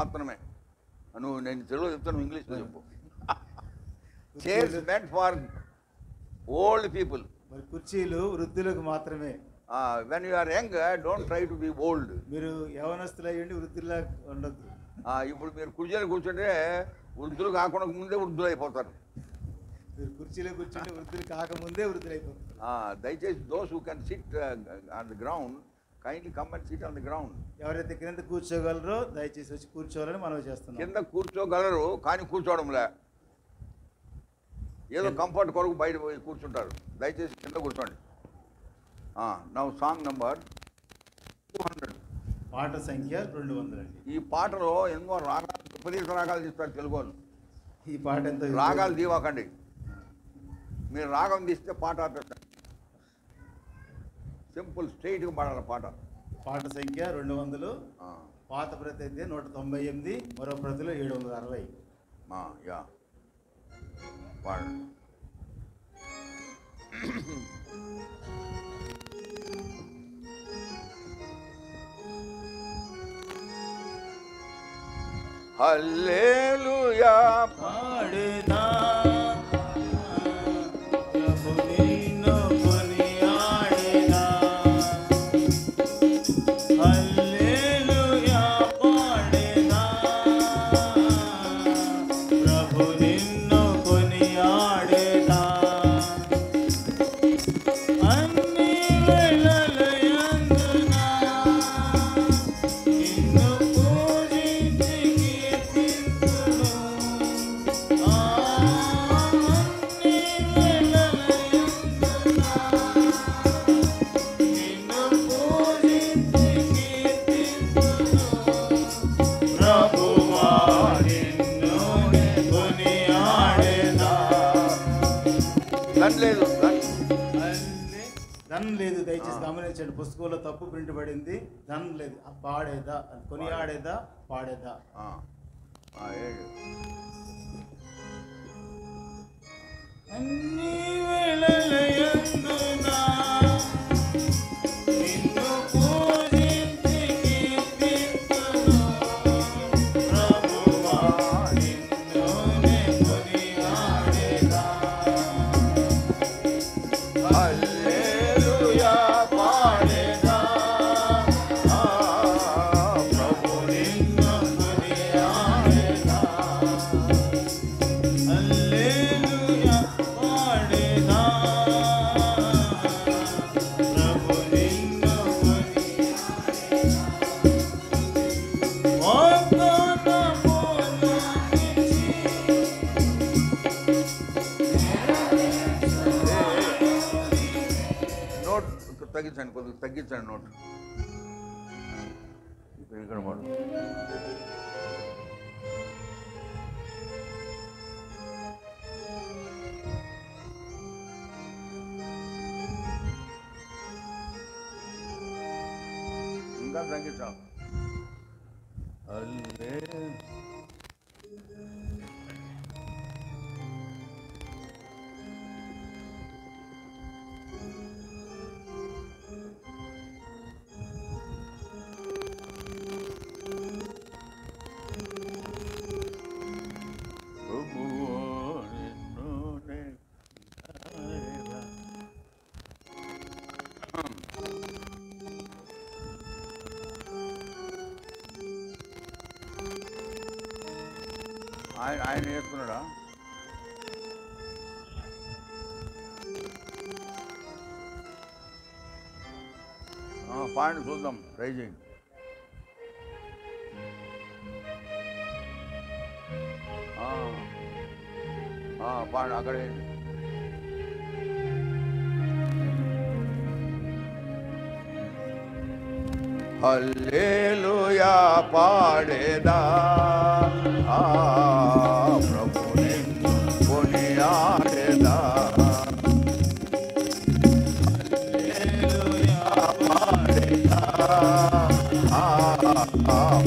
మాత్రమే. నువ్వు నేను తెలుగులో చెప్తాను, ఇంగ్లీష్లో చెప్పు. Chairs meant for old people. మరి కుర్చీలు వృద్ధులకు మాత్రమే. When you are young don't try to be old. మీరు యవనస్తులు అయ్యండి, వృద్ధుల్లా ఉండద్దు. ఇప్పుడు మీరు కుర్చీలో కూర్చుంటే వృద్ధులు కాకుండా ముందే వృద్ధులు అయిపోతారు. మీరు కుర్చీలో కూర్చుంటే వృద్ధులు కాకముందే వృద్ధులు అయిపోతారు. దయచేసి those who can SIT on the ground kindly come and SIT on the ground. ఎవరైతే కింద కూర్చోగలరో దయచేసి వచ్చి కూర్చోవాలని మనం చేస్తున్నాం. కింద కూర్చోగలరు కానీ కూర్చోవడంలే, ఏదో కంఫర్ట్ కొరకు బయట పోయి కూర్చుంటారు. దయచేసి కింద కూర్చోండి. Now song number 200. పాట సంఖ్య 200. ఈ పాటలో ఎన్నో రాగాలు, విపరీత రాగాలు తీస్తారు తెలుగు వాళ్ళు. ఈ పాట ఎంత రాగాలు తీవాకండి, మీరు రాగం తీస్తే పాట ఆపేస్తారు. సింపుల్ స్ట్రైట్గా పాడాలి పాట. పాట సంఖ్య 200. పాత ప్రతి అయితే 198, మరో ప్రతిలో 760. యా పాడండి. హల్లెలూయా పాడేదా లేదు. దయచేసి గమనించండి, పుస్తకంలో తప్పు ప్రింట్ పడింది. ధన్ లేదు. పాడేదా, కొనియాడేదా, పాడేదా. అన్ని వేళలయందునా నిన్ను పూజించి కీర్తింతును ప్రభువా, నిన్నునే కొనియాడేదా. హల్లెలూయా పాడేదా, ప్రభు నిన్ను కొనియాడేదా. హల్లెలూయా పాడేదా, ప్రభు నిన్ను నోట్ తగ్గించండి, కొద్దిగా తగ్గించండి నోట్. ఇక్కడ పాడు. ఇంకా తగ్గించాం. ఆయన నేర్చుకున్నాడా? పాడిని చూద్దాం, ట్రై చేయండి. పాడు అక్కడ వేయండి. హల్లెలూయా పాడేదా, ప్రభు నిన్ను కొనియాడేదా. హల్లెలూయా పాడేదా,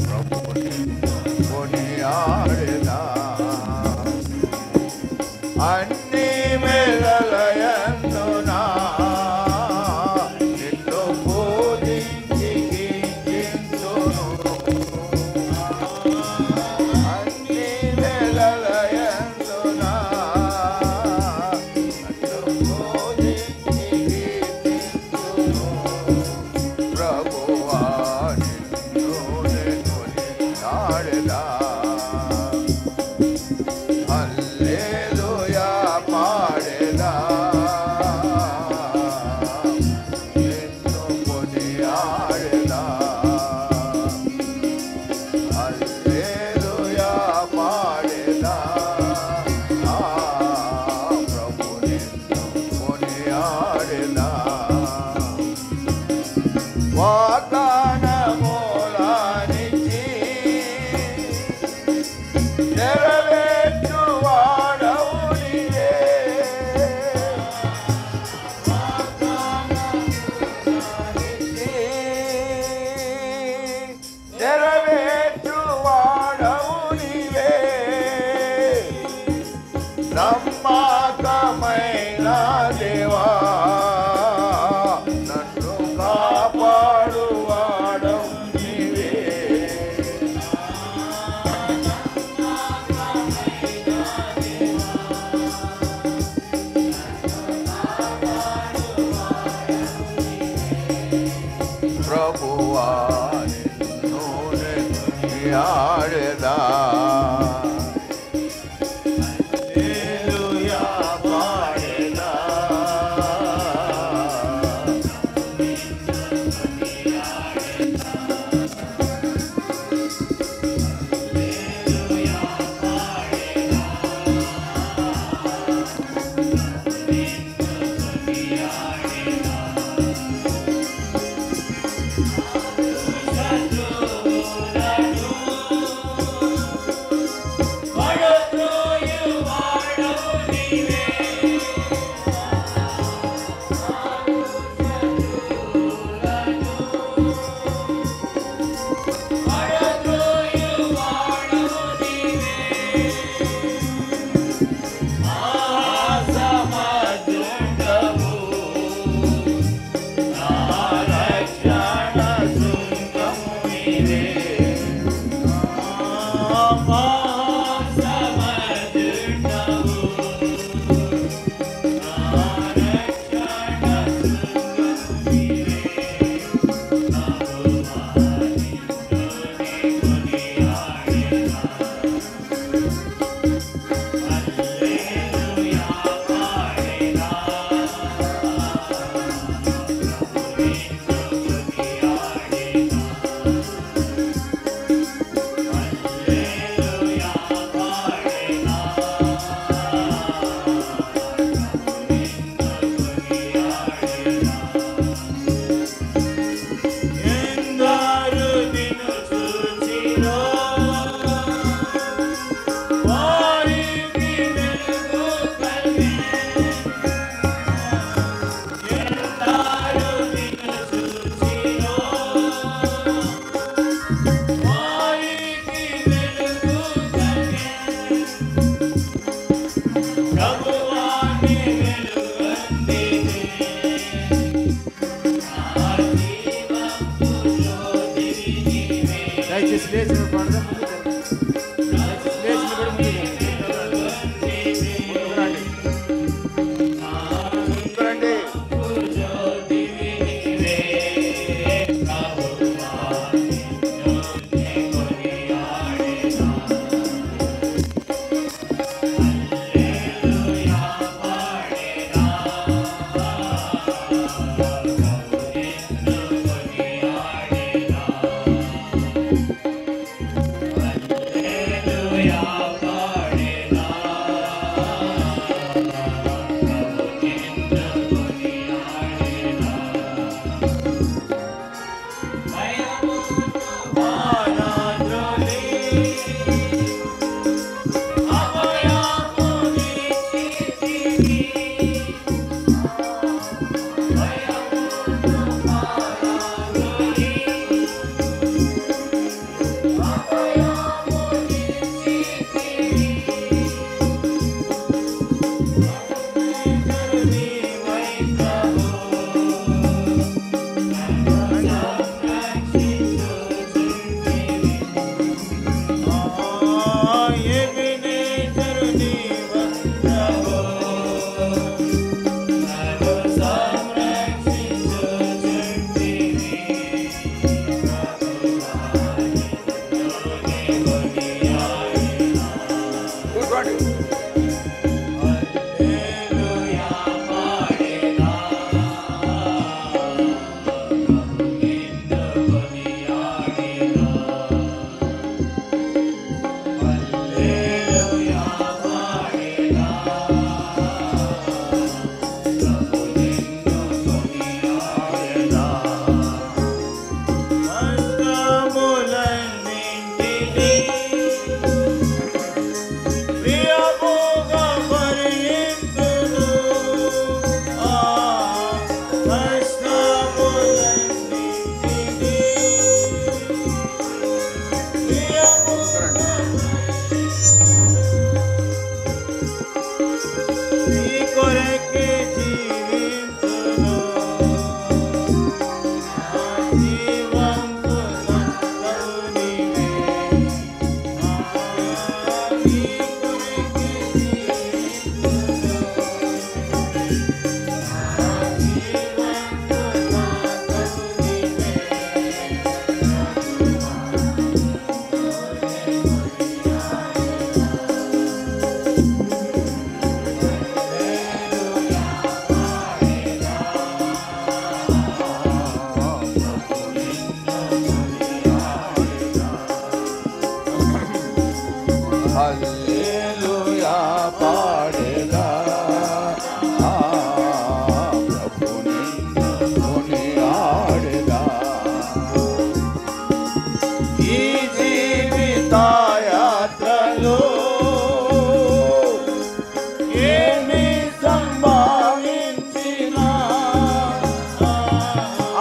ప్రభు నిన్ను కొనియాడేదా. అన్ని వేళలయందునా నిన్ను పూజించి కీర్తింతును. కొనియాడెదా వాగ్దాన మూలానిచ్చి నెరవేర్చువాడవు నీవే నెరవేర్చువాడవు నీవే నమ్మకమైన దేవా నన్ను కాపాడువాడవు నీవే ప్రభువా నిన్ను కొనియాడెదా దయచేసి లేచిన పడదాం లేచిన కూడా రండి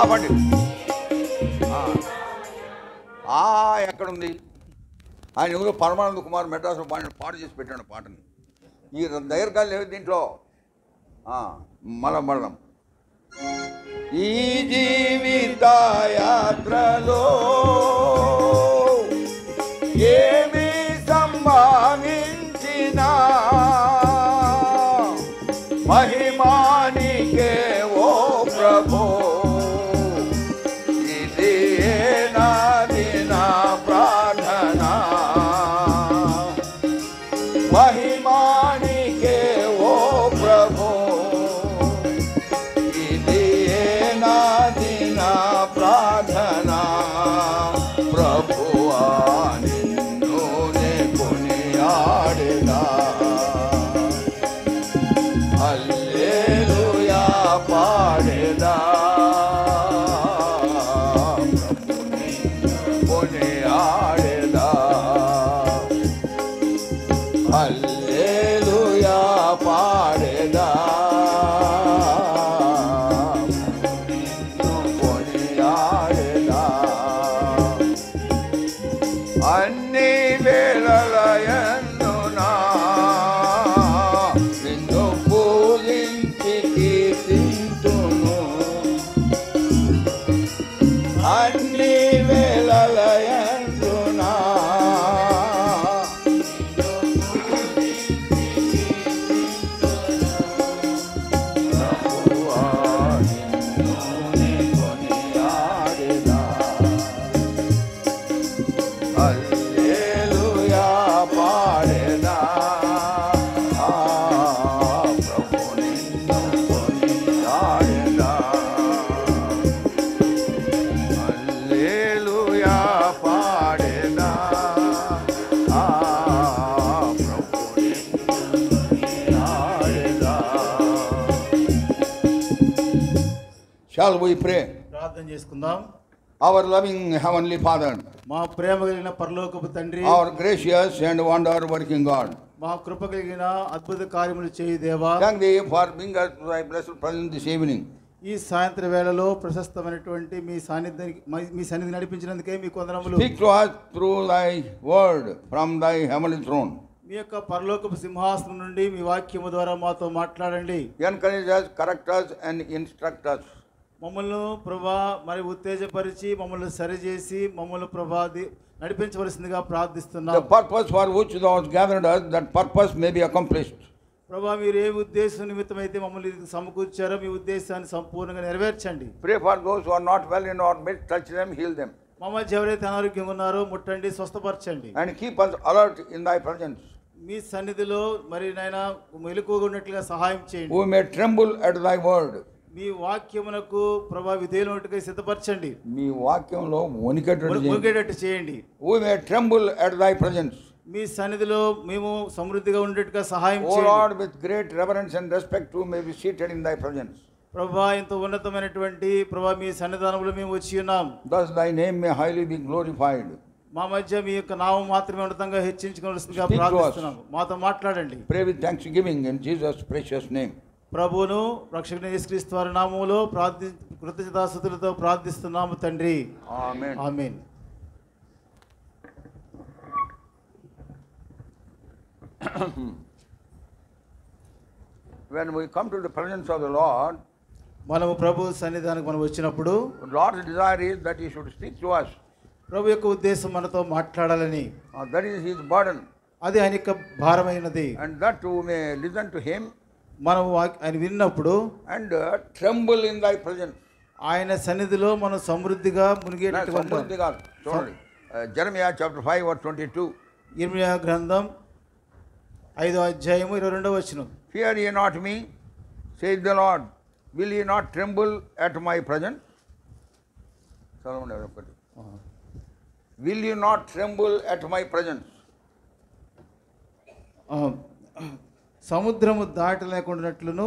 ఆపండి. ఎక్కడుంది? ఆయన ఎవరో పరమానంద కుమార్ మెడ్రాస్లో పాట చేసి పెట్టాడు పాటని. ఈ దీర్ఘాలు లేవు దీంట్లో. మళ్ళం ఈ జీవిత యాత్రలో ఏమి సంభవించినా మహిమానికే ఓ ప్రభు, ఇది నాది నా ప్రార్థన. మహిమానికే ఓ ప్రభు, ఇది నాది నా ప్రార్థన. ప్రభువా నిన్ను నే కొనియాడెదా, హల్లెలూయా పాడెదా. కొనియాడెదా, హల్లెలూయా పాడెదా. కొనియాడెదా అన్ని వేళలయందునా నిన్ను పూజించి కీర్తింతును. అన్ని వేళలయందునా ప్రభువా నిన్ను నే కొనియాడెదా, హల్లెలూయా పాడెదా. ప్రభు నిన్ను కొనియాడెదా, హల్లెలూయా పాడెదా. ప్రభు నిన్ను కొనియాడెదా. Shall we pray? ప్రార్థన చేసుకుందాం. Our loving Heavenly Father, మా ప్రేమ కలిగిన పరలోకపు తండ్రి, our gracious and wonder working God, మా కృప కలిగిన అద్భుత కార్యములు చేయు దేవా, thank thee for being us to thy blessed presence this evening. ఈ సాయంత్రం వేళలో ప్రశస్తమైనటువంటి మీ సన్నిధి నడిపించినందుకే మీకు వందనములు. Speak to us through thy word from thy heavenly throne. మీ యొక్క పరలోకపు సింహాసనం నుండి మీ వాక్యము ద్వారా మాతో మాట్లాడండి. Encourage us, correct us and instruct us. మమ్మల్ని ప్రభా మరి ఉత్తేజపరిచి మమ్మల్ని సరిచేసి మమ్మల్ని ప్రభా నడిపించవలసిందిగా ప్రార్థిస్తున్నాం. The purpose for which thou hast gathered us, that purpose may be accomplished. ప్రభా మీరు ఏ ఉద్దేశం నిమిత్తం అయితే మమ్మల్ని సమకూర్చారో మీ ఉద్దేశాన్ని సంపూర్ణంగా నెరవేర్చండి. Pray for those who are not well in our midst, touch them, heal them. మా మధ్య ఎవరైతే అనారోగ్యంగా ఉన్నారో ముట్టండి, స్వస్థపరచండి. And keep us alert in thy presence. మీ సన్నిధిలో మరి నాయన మెలకువగా ఉన్నట్లుగా సహాయం చేయండి. We may tremble at thy word. మీ వాక్యమునకు ప్రభా విధేయులట్టుగా సిద్ధపరచండి. మీ వాక్యంలో వణికేటట్టు చేయండి. We may tremble at thy presence. మీ సన్నిధిలో మేము సమృద్ధిగా ఉండేట్టుగా సహాయం O చేయండి. Lord, with great reverence and respect, we may be seated in thy presence. ప్రభా ఎంతో ఉన్నతమైనటువంటి ప్రభా మీ సన్నిధానంలో మేము వచ్చి ఉన్నాం. Thus thy name may highly be glorified. మా మధ్య మీ యొక్క నామం మాత్రమే ఉన్నతంగా హెచ్చించుకోవాల్సిందిగా Speak to us. ప్రార్థిస్తున్నాము. మాతో మాట్లాడండి. Pray with thanksgiving in Jesus' precious name. ప్రభువును రక్షకుని యేసుక్రీస్తు వారి నామములో కృతజ్ఞతాస్తుతులతో ప్రార్థిస్తున్నాము తండ్రి. Amen. Amen. When we come to the presence of the Lord, మనము ప్రభు సన్నిధానానికి మనం వచ్చినప్పుడు Lord's desire is that he should speak to us. ప్రభు యొక్క ఉద్దేశం మనతో మాట్లాడాలని, That is his burden. అది ఆయన యొక్క భారమైనది. And that we may listen to him మనం ఆయన విన్నప్పుడు and tremble in thy presence. ఆయన సన్నిధిలో మనం సమృద్ధిగా మునిగేటట్టుగా ఉంటాం. సమృద్ధిగా చూడండి. Jeremiah chapter 5 verse 22. ఇర్మియా గ్రంథం 5వ అధ్యాయము 22వ వచనం. Fear ye not me, saith the Lord. Will ye not tremble at my presence? Will you not tremble at my presence? సముద్రము దాటలేకుండానట్లును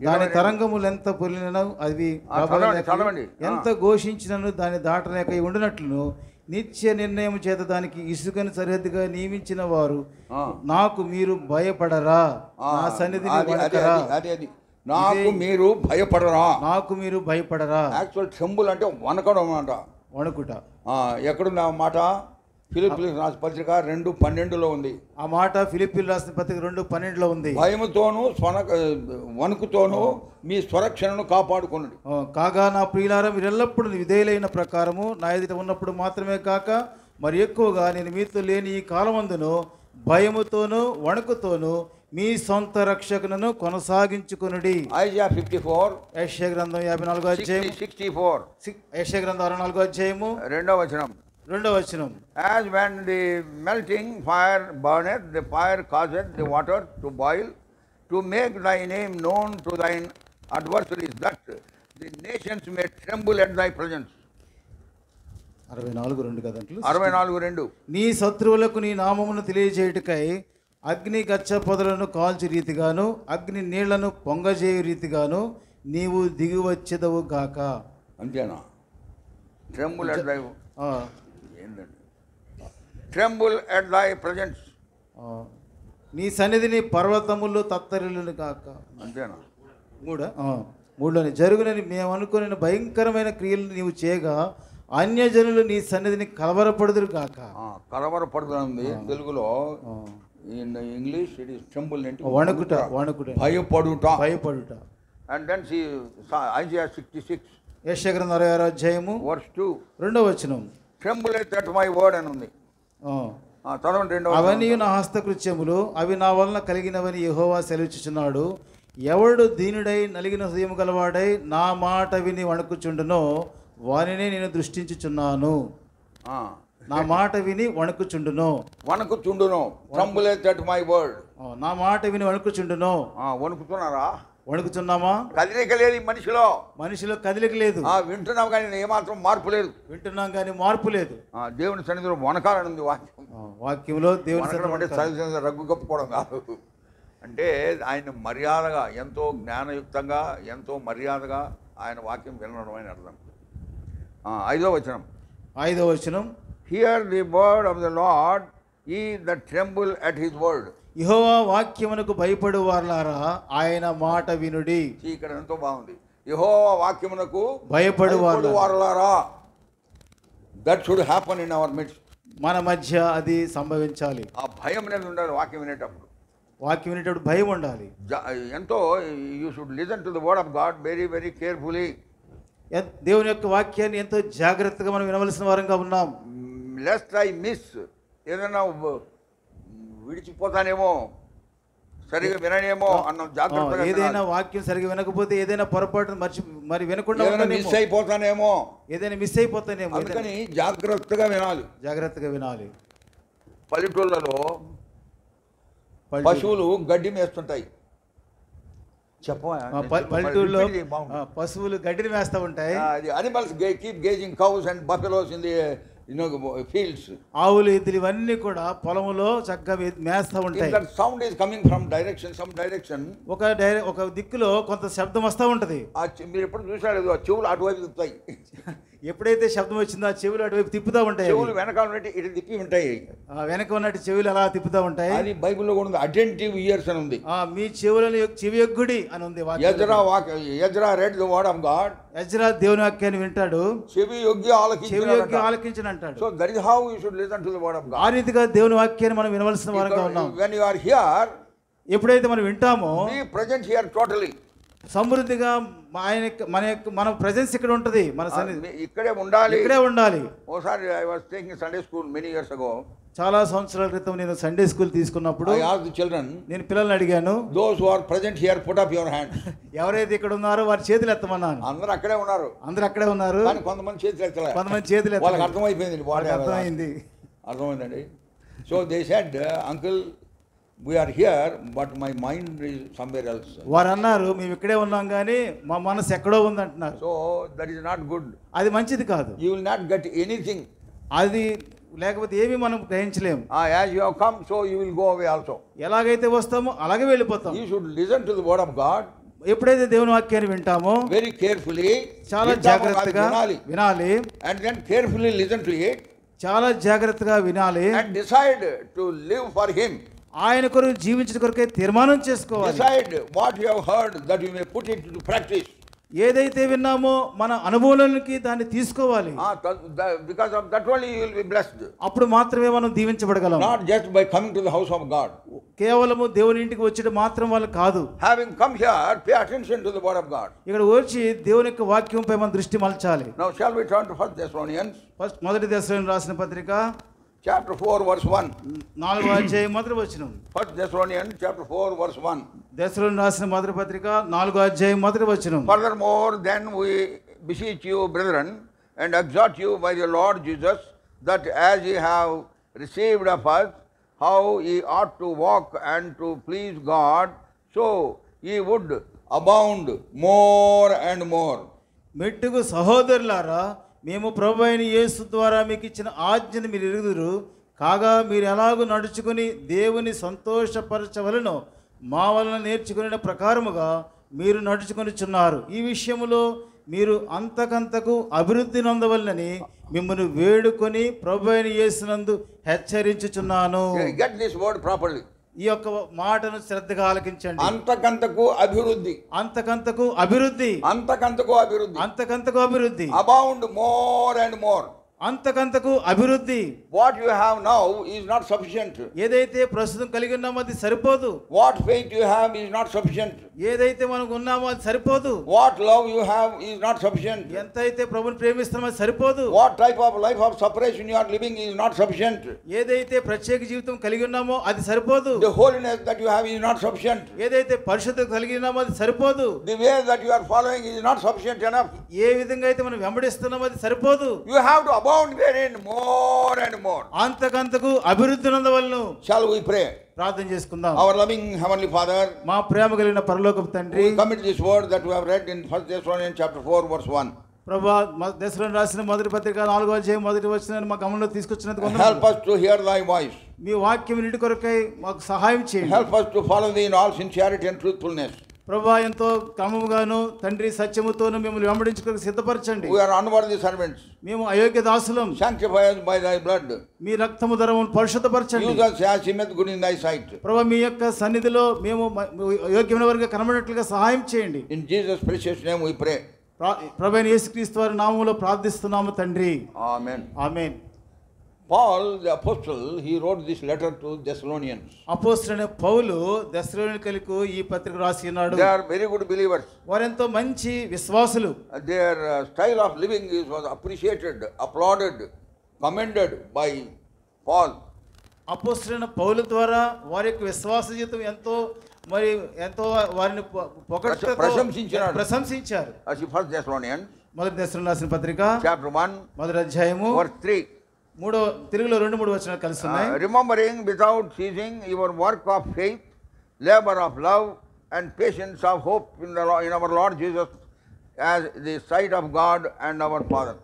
దాని తరంగములు ఎంత పొర్లినను అవి చదవండి. ఎంత ఘోషించినను దాని దాటలేక ఉండినట్లును నిత్య నిర్ణయం చేత దానికి ఇసుకను సరిహద్దుగా నియమించిన వారు నాకు మీరు భయపడరా, నా సన్నిధిని వణకరా. అది నాకు మీరు భయపడరా. నాకు మీరు భయపడరా. యాక్చువల్ ట్రెంబుల్ అంటే వణకడం అన్నమాట. వణుకుట. ఎక్కడుంది ఆ మాట? ఫిలిప్పీయులకు రాసిన పత్రిక 2:12 ఉంది. ఆ మాట ఫిలిప్పీయులకు రాసిన పత్రిక 2:12 ఉంది. భయముతోను వణుకుతోను మీ స్వరక్షణను కాపాడుకొనుడి. కాగా నా ప్రియులారా, మీరు ఎల్లప్పుడూ విధేయులైన ప్రకారము నా ఎదుట ఉన్నప్పుడు మాత్రమే కాక మరి ఎక్కువగా నేను మీతో లేని ఈ కాలమందును భయముతోను వణుకుతోను మీ సొంత రక్షకులను కొనసాగించుకొనుడి. ఐజయా 54, యెషయా గ్రంథం 54వ అధ్యాయం 64, యెషయా గ్రంథం 64వ అధ్యాయము 2వ వచనం. As when the melting fire burneth, the fire causeth the water to boil, to make thy name known to thine adversaries, that the nations may tremble at thy presence. 64:2 కదంట్లు. 64:2. నీ శత్రువులకు నీ నామమును తెలియజేయుటకై అగ్ని గచ్చ పొదలను కాల్చు రీతిగాను అగ్ని నీళ్లను పొంగజేయు రీతిగాను నీవు దిగివచ్చెదవు గాక. అంతేనా? ట్రెంబుల్ అట్ దై ట్రెంబుల్ అట్ దై ప్రెజెన్స్. నీ సన్నిధిని పర్వతములు తత్తరిల్లును గాక. అంతేనా? మూడులోని జరుగునని మేము అనుకునే భయంకరమైన క్రియలు నీవు చేయగా అన్యజనులు నీ సన్నిధిని కలవరపడుదురు గాక. కలవరపడుతుంది తెలుగులో. In English it is tremble అంటే వణుకుట, భయపడుట. అండ్ దెన్ ఐజయా 66, యెషయా గ్రంథం 66వ అధ్యాయము వర్స్ 2, 2వ వచనం. ట్రెంబుల్ ఎట్ మై వర్డ్ అని ఉంది. అవన్నీ నా హస్తకృత్యములు, అవి నా వలన కలిగినవని యెహోవా సెలవిచ్చుచున్నాడు. ఎవడు దీనుడై నలిగిన హృదయం గలవాడై నా మాట విని వణుకుచుండునో వానినే నేను దృష్టించుచున్నాను. నా మాట విని వణుకుచుండునో. Tremble at my word. నా మాట విని వణుకుచుండునో. వణుకుతున్నారా? వణుకుతున్నామా? కదలిక లేదు మనిషిలో కదలిక లేదు. వింటున్నాం కానీ ఏమాత్రం మార్పు లేదు. వింటున్నాం కానీ మార్పు లేదు. దేవుని సన్నిధిలో వణకాలని ఉంది వాక్యంలో. దేవుని సన్నిధిలో రగ్గు కప్పుకోవడం కాదు. అంటే ఆయన మర్యాదగా, ఎంతో జ్ఞానయుక్తంగా, ఎంతో మర్యాదగా ఆయన వాక్యం వినడం అని అర్థం. 5వ వచనం. Hear the word of the Lord ye the tremble at his word. యెహోవా వాక్యమునకు భయపడు వారలారా ఆయన మాట వినుడి. ఇక్కడ ఎంతో బాగుంది. యెహోవా వాక్యమునకు భయపడు వారలారా. That should happen in our midst. మన మధ్య అది సంభవించాలి. ఆ భయం అనేది ఉండాలి. వాక్యం వినేటప్పుడు భయం ఉండాలి. ఎంతో you should listen to the word of God very very carefully. దేవుని యొక్క వాక్యాన్ని ఎంతో జాగ్రత్తగా మనం వినవలసిన వారంగా ఉన్నాం. లెస్ట్ ఐ మిస్, ఏదైనా విడిచిపోతానేమో, సరిగా విననేమో అన్న జాగ్రత్తగా. ఏదైనా వాక్యం సరిగా వినకపోతే, ఏదైనా పొరపాటు మరి వినకుండా మిస్ అయిపోతానేమో, అందుకని జాగ్రత్తగా వినాలి. పల్లెటూళ్ళలో పశువులు గడ్డి మేస్తుంటాయి. పల్లెటూరులో పశువులు గడ్డిని మేస్తూ ఉంటాయి. Animals keep gauging cows and buffaloes in the fields. ఆవులు, ఎద్దులు ఇవన్నీ కూడా పొలంలో చక్కగా మేస్తూ ఉంటాయి. Sound is coming from direction. ఒక దిక్కులో కొంత శబ్దం వస్తూ ఉంటది. మీరు ఎప్పుడు చూసారు? చెవులు అటువైపు తిప్పుతాయి. ఎప్పుడైతే శబ్దం వచ్చిందో ఆ చెవులు అటువైపు తిప్పుతూ ఉంటాయి. చెవులు వెనకాల ఇటు తిప్పి ఉంటాయి. వెనక ఉన్నట్టు చెవులు అలా తిప్పుతూ ఉంటాయి. అది బైబిల్లో కూడా ఉంది. అటెంటివ్ ఇయర్స్ అని ఉంది. మీ చెవులను చెవి యొగ్గుడి అని ఉంది. Ezra red the word of God. Ezra దేవుని వాక్యాన్ని వింటాడు. చెవి యొగ్గి ఆలకించిన అంటాడు. So that is how you should listen to the word of God. ఆ రీతిగా దేవుని వాక్యాన్ని మనం వినవలసిన వారంగా ఉన్నాం. వెన్ యు ఆర్ హియర్, ఎప్పుడైతే మనం వింటామో, బి ప్రెజెంట్ హియర్ టోటలీ. సమృద్ధిగా మన ప్రెజెన్స్ ఇక్కడ ఉంటుంది. మన సన్నిధి ఇక్కడే ఉండాలి. ఓసారి I was taking Sunday school many years ago. చాలా సంవత్సరాల క్రితం నేను సండే స్కూల్ తీసుకున్నప్పుడు నేను పిల్లల్ని అడిగాను, those who are present here put up your hand. ఎవరైతే ఇక్కడ ఉన్నారో వారి చేతులు ఎత్తమన్నాను. అందరూ అక్కడే ఉన్నారు. కానీ కొంతమంది చేతులు ఎత్తలేదు. వాళ్ళకి అర్థమైంది. అర్థమైందండి. So they said, uncle we are here but my mind is somewhere else. వారు అన్నారు, మేము ఇక్కడే ఉన్నాం కానీ మా మనసు ఎక్కడో ఉంది అంటున్నారు. So that is not good. అది మంచిది కాదు. You will not get anything. అది లేకపోతే ఏమీ మనం గ్రహించలేము. As you have come, so you will go away also. ఎలాగైతే వస్తామో అలాగే వెళ్ళిపోతాం. You should listen to the word of God. ఎప్పుడైతే దేవుని వాక్యాన్ని వింటామో very carefully, చాలా జాగ్రత్తగా వినాలి. And then carefully listen to it. చాలా జాగ్రత్తగా వినాలి. And decide to live for him. ఆయన కొరకు జీవించడం కొరకే తీర్మానం చేసుకోవాలి. Decide what you have heard that you may put it into practice. ఏదైతే విన్నామో మన అనుభవంలోనికి దాన్ని తీసుకోవాలి. Because of that only you will be blessed. అప్పుడు మాత్రమే మనం దీవించబడగలం. Not just by coming to the house of God. కేవలము దేవుని ఇంటికి వచ్చేది మాత్రం వాళ్ళు కాదు. Having come here, pay attention to the word of God. ఇక్కడ వచ్చి దేవుని యొక్క వాక్యంపై మన దృష్టి మలచాలి. Now shall we turn to 1 Thessalonians? మొదటి దశలోని రాసిన పత్రిక chapter 4 verse 1. 4వ అధ్యాయం మొదటి వచనం. 1 Thessalonians chapter 4 verse 1. దశలోని రాసిన మొదటి పత్రిక 4వ అధ్యాయం మొదటి వచనం. Furthermore, then we beseech you, brethren, and exhort you by the Lord Jesus, that as ye have received of us, how ye ought to walk and to please God, so ye would abound more and more. మెట్టుకు సహోదరులారా, మేము ప్రభు అయిన యేసు ద్వారా మీకు ఇచ్చిన ఆజ్ఞను మీరు ఎరుగుదురు, కాగా మీరు ఎలాగూ నడుచుకుని దేవుని సంతోషపరచవలనో మా వలన నేర్చుకునే ప్రకారముగా మీరు నడుచుకొనిచున్నారు. ఈ విషయములో మీరు అంతకంతకు అభివృద్ధి నొందవలనని మిమ్మల్ని వేడుకొని ప్రభు అయిన యేసునందు హెచ్చరించుచున్నాను. Get this word properly. ఈ యొక్క మాటను శ్రద్ధగా ఆలకించండి. అంతకంతకు అభివృద్ధి, అంతకంతకు అభివృద్ధి, అంతకంతకు అభివృద్ధి, అంతకంతకు అభివృద్ధి, abound more and more. అంతకంతకు అభివృద్ధి. What you have now is not sufficient. ఏదైతే ప్రస్తుతం కలిగి ఉన్నామో అది సరిపోదు. What faith you have is not sufficient. ఏదైతే మనకు ఉన్నామో అది సరిపోదు. What love you have is not sufficient. ఎంతైతే ప్రభువుని ప్రేమిస్తున్నామో అది సరిపోదు. What type of life of separation you are living is not sufficient. ఏదైతే ప్రత్యేక జీవితం కలిగి ఉన్నామో అది సరిపోదు. The holiness that you have is not sufficient. ఏదైతే పరిశుద్ధత కలిగి ఉన్నామో అది సరిపోదు. The way that you are following is not sufficient enough. ఏ విధంగా అయితే మనం వెంబడిస్తున్నామో అది సరిపోదు. You have to abound therein more and more. అంతకంతకు అభివృద్ధి నొందవలెను. Shall we pray? ప్రార్థన చేసుకుందాం. Our loving heavenly Father, మా ప్రేమ కలిగిన పరలోకపు తండ్రి, we commit this word that we have read in 1 Thessalonians chapter 4 verse 1. ప్రభువా, దశలోని రాసిన మొదటి పత్రిక 4వ అధ్యాయం మొదటి వచనాన్ని మా గమనంలో తీసుకొచ్చినందుకు వందనాలు. Help us to hear thy voice. మీ వాక్యం వినుట కొరకై మాకు సహాయం చేయండి. Help us to follow thee in all sincerity and truthfulness. ప్రభువా, ఎంతో క్రమముగాను తండ్రి సత్యముతోను మిమ్మల్ని వెంబడించుటకు సిద్ధపరచండి. We are unworthy servants. మేము అయోగ్య దాసులం. Sanctify us by thy blood. మీ రక్తము ధరమును పరిశుద్ధపరచండి. Use us as seemeth good in thy sight. ప్రభువా, మీ యొక్క సన్నిధిలో మేము యోగ్యమైన వారిగా కనబడినట్లుగా సహాయం చేయండి. In Jesus' precious name we pray. ప్రభువైన యేసుక్రీస్తు వారి నామములో ప్రార్థిస్తున్నాము తండ్రి. Amen. Amen. Paul the apostle, he wrote this letter to Thessalonians. అపోస్తలుడైన పౌలు దెస్సలోనికలకు ఈ పత్రిక రాసి ఉన్నాడు. They are very good believers. వారెంతో మంచి విశ్వాసులు. Their style of living was appreciated, applauded, commended by Paul. అపోస్తలుడైన పౌలు ద్వారా వారి యొక్క విశ్వాస జీవితం ఎంతో వారిని ప్రశంసించారు. As in 1 Thessalonians మొదటి దెస్సలోనికి రాసిన పత్రిక chapter 1 మొదటి అధ్యాయము verse 3. తెలుగులో 2-3 వచనాలు కలిసి ఉన్నాయి. Remembering without ceasing your work of faith, labor of love and patience of hope in our Lord Jesus as the sight of God and our Father.